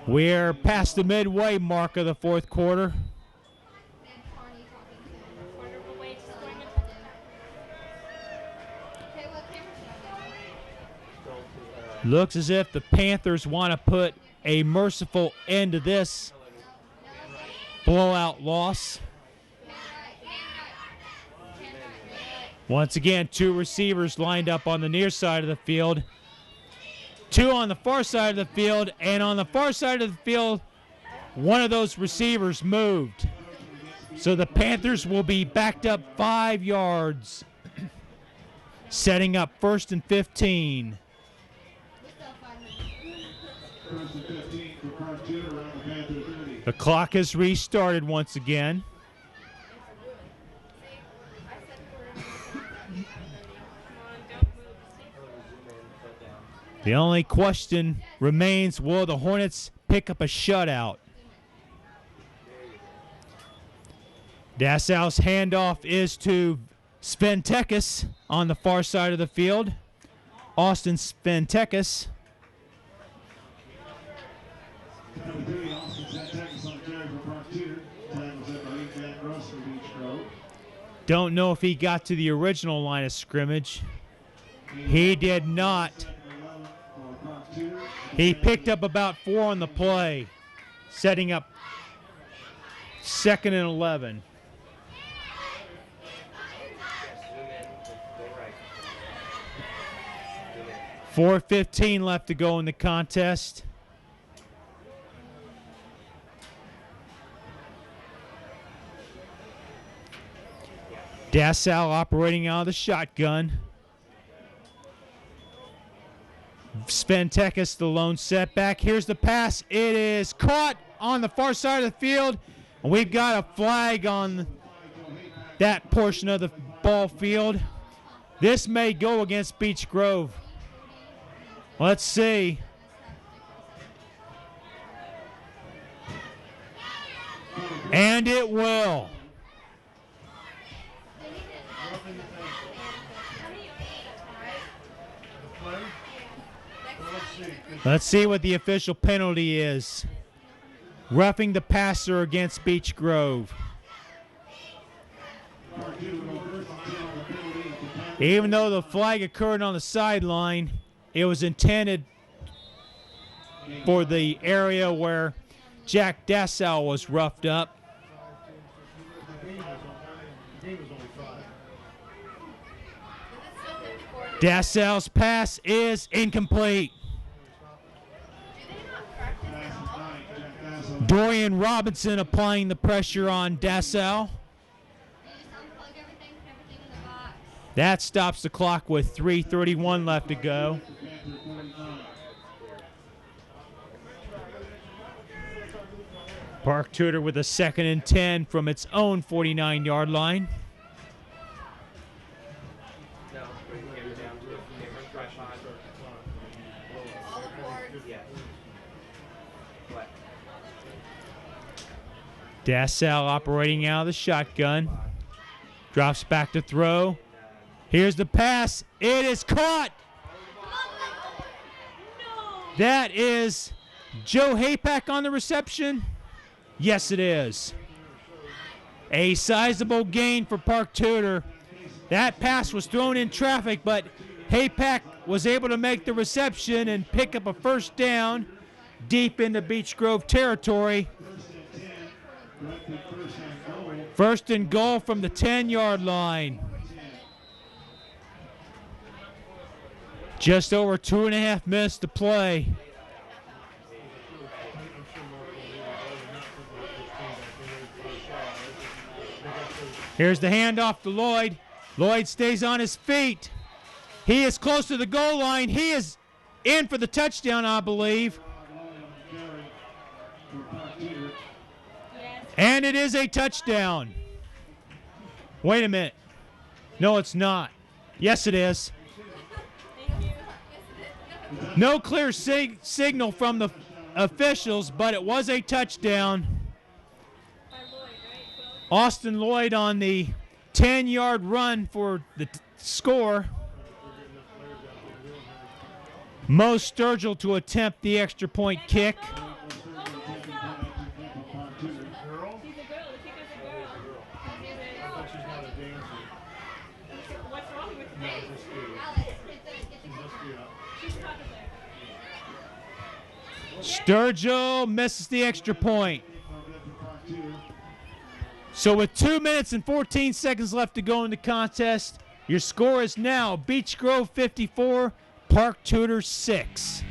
We're past the midway mark of the fourth quarter. Looks as if the Panthers want to put a merciful end to this blowout loss. Once again, 2 receivers lined up on the near side of the field. 2 on the far side of the field, and on the far side of the field, one of those receivers moved. So the Panthers will be backed up 5 yards, setting up 1st and 15. First and 15 for Park Tudor around the Panther 30. The clock has restarted once again. The only question remains, will the Hornets pick up a shutout? Dassau's handoff is to Sventekis on the far side of the field. Austin Sventekis. Number 3, Austin Sventekis on the carry for Park Tudor. Time was up by Van Gross for Beach Grove. Don't know if he got to the original line of scrimmage. He did not. He picked up about 4 on the play, setting up 2nd and 11. .4:15 left to go in the contest. Dassau operating out of the shotgun. Sventekis, the lone setback. Here's the pass. It is caught on the far side of the field, and we've got a flag on that portion of the ball field. This may go against Beech Grove. Let's see. And it will. Let's see what the official penalty is. Roughing the passer against Beech Grove. Even though the flag occurred on the sideline, it was intended for the area where Jack Dassau was roughed up. Dassau's pass is incomplete. Dorian Robinson applying the pressure on Dassau. That stops the clock with 3:31 left to go. Park Tudor with a 2nd and 10 from its own 49-yard line. Dassau operating out of the shotgun. Drops back to throw. Here's the pass. It is caught. That is Joe Hapak on the reception. Yes, it is. A sizable gain for Park Tudor. That pass was thrown in traffic, but Hapak was able to make the reception and pick up a 1st down deep into Beech Grove territory. 1st and goal from the 10-yard line. Just over 2.5 minutes to play. Here's the handoff to Lloyd. Lloyd stays on his feet. He is close to the goal line. He is in for the touchdown, I believe. And it is a touchdown. Wait a minute. No, it's not. Yes, it is. No clear signal from the officials, but it was a touchdown. Austin Lloyd on the 10-yard run for the score. Mo Sturgill to attempt the extra point kick. Sturgill misses the extra point. So with 2 minutes and 14 seconds left to go in the contest, your score is now Beech Grove 54, Park Tudor 6.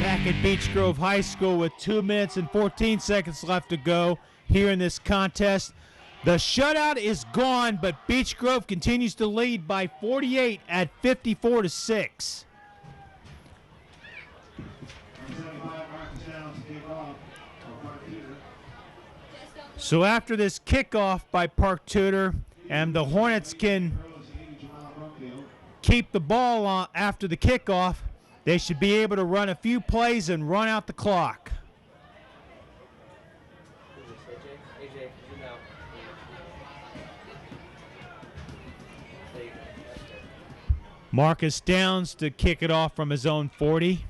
Back at Beech Grove High School with 2 minutes and 14 seconds left to go here in this contest. The shutout is gone, but Beech Grove continues to lead by 48 at 54-6. So after this kickoff by Park Tudor, and the Hornets can keep the ball on after the kickoff, they should be able to run a few plays and run out the clock. AJ, zoom out. Marcus Downs to kick it off from his own 40.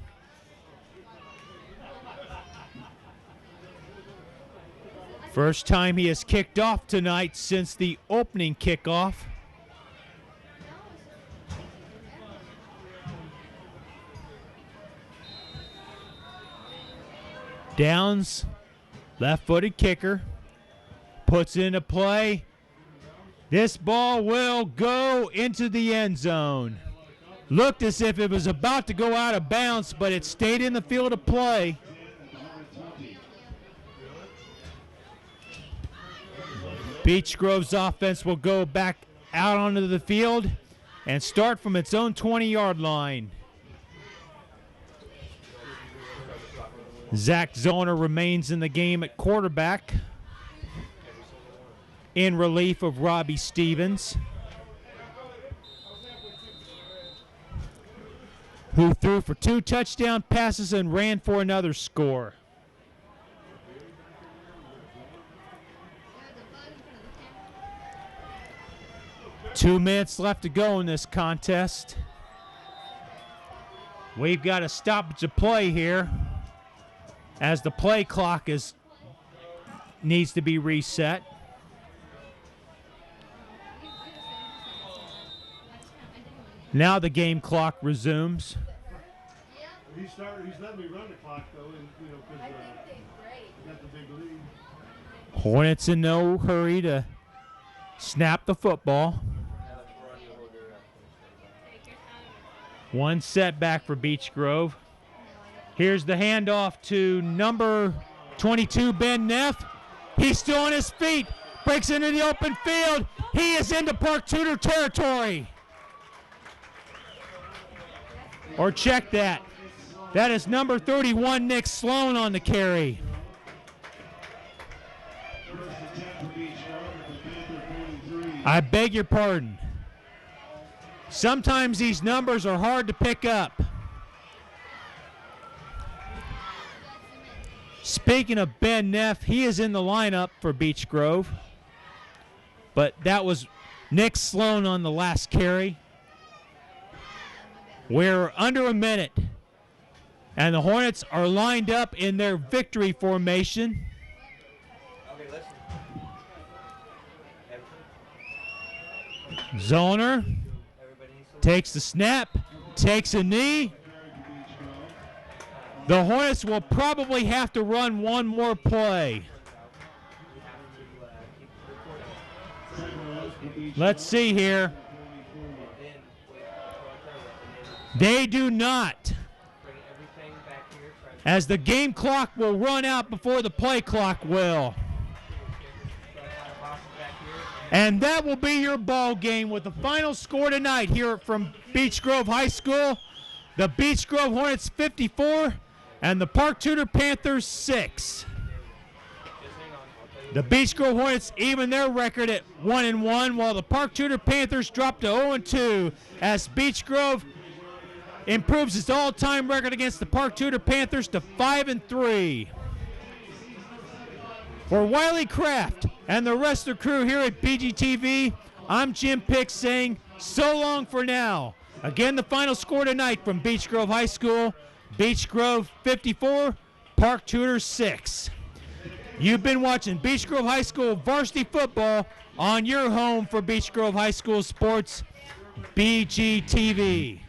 First time he has kicked off tonight since the opening kickoff. Downs, left-footed kicker, puts into play. This ball will go into the end zone. Looked as if it was about to go out of bounds, but it stayed in the field of play. Beech Grove's offense will go back out onto the field and start from its own 20-yard line. Zach Zoner remains in the game at quarterback in relief of Robbie Stevens, who threw for 2 touchdown passes and ran for another score. Two minutes left to go in this contest. We've got a stoppage of play here as the play clock needs to be reset. Now the game clock resumes. He's letting me run the clock though, and because he got the big lead. Hornets in no hurry to snap the football. One setback for Beech Grove. Here's the handoff to number 22, Ben Neff. He's still on his feet. Breaks into the open field. He is into Park Tudor territory. Or check that. That is number 31, Nick Sloan, on the carry. I beg your pardon. Sometimes these numbers are hard to pick up. Speaking of Ben Neff, he is in the lineup for Beech Grove. But that was Nick Sloan on the last carry. We're under a minute. And the Hornets are lined up in their victory formation. Okay, listen. Zoner takes the snap, takes a knee. The Hornets will probably have to run one more play. Let's see here. They do not, as the game clock will run out before the play clock will. And that will be your ball game with the final score tonight here from Beech Grove High School. The Beech Grove Hornets 54 and the Park Tudor Panthers 6. The Beech Grove Hornets even their record at 1-1, while the Park Tudor Panthers drop to 0-2 as Beech Grove improves its all-time record against the Park Tudor Panthers to 5-3. For Wiley Kraft and the rest of the crew here at BGTV, I'm Jim Pick saying so long for now. Again, the final score tonight from Beech Grove High School, Beech Grove 54, Park Tudor 6. You've been watching Beech Grove High School varsity football on your home for Beech Grove High School sports, BGTV.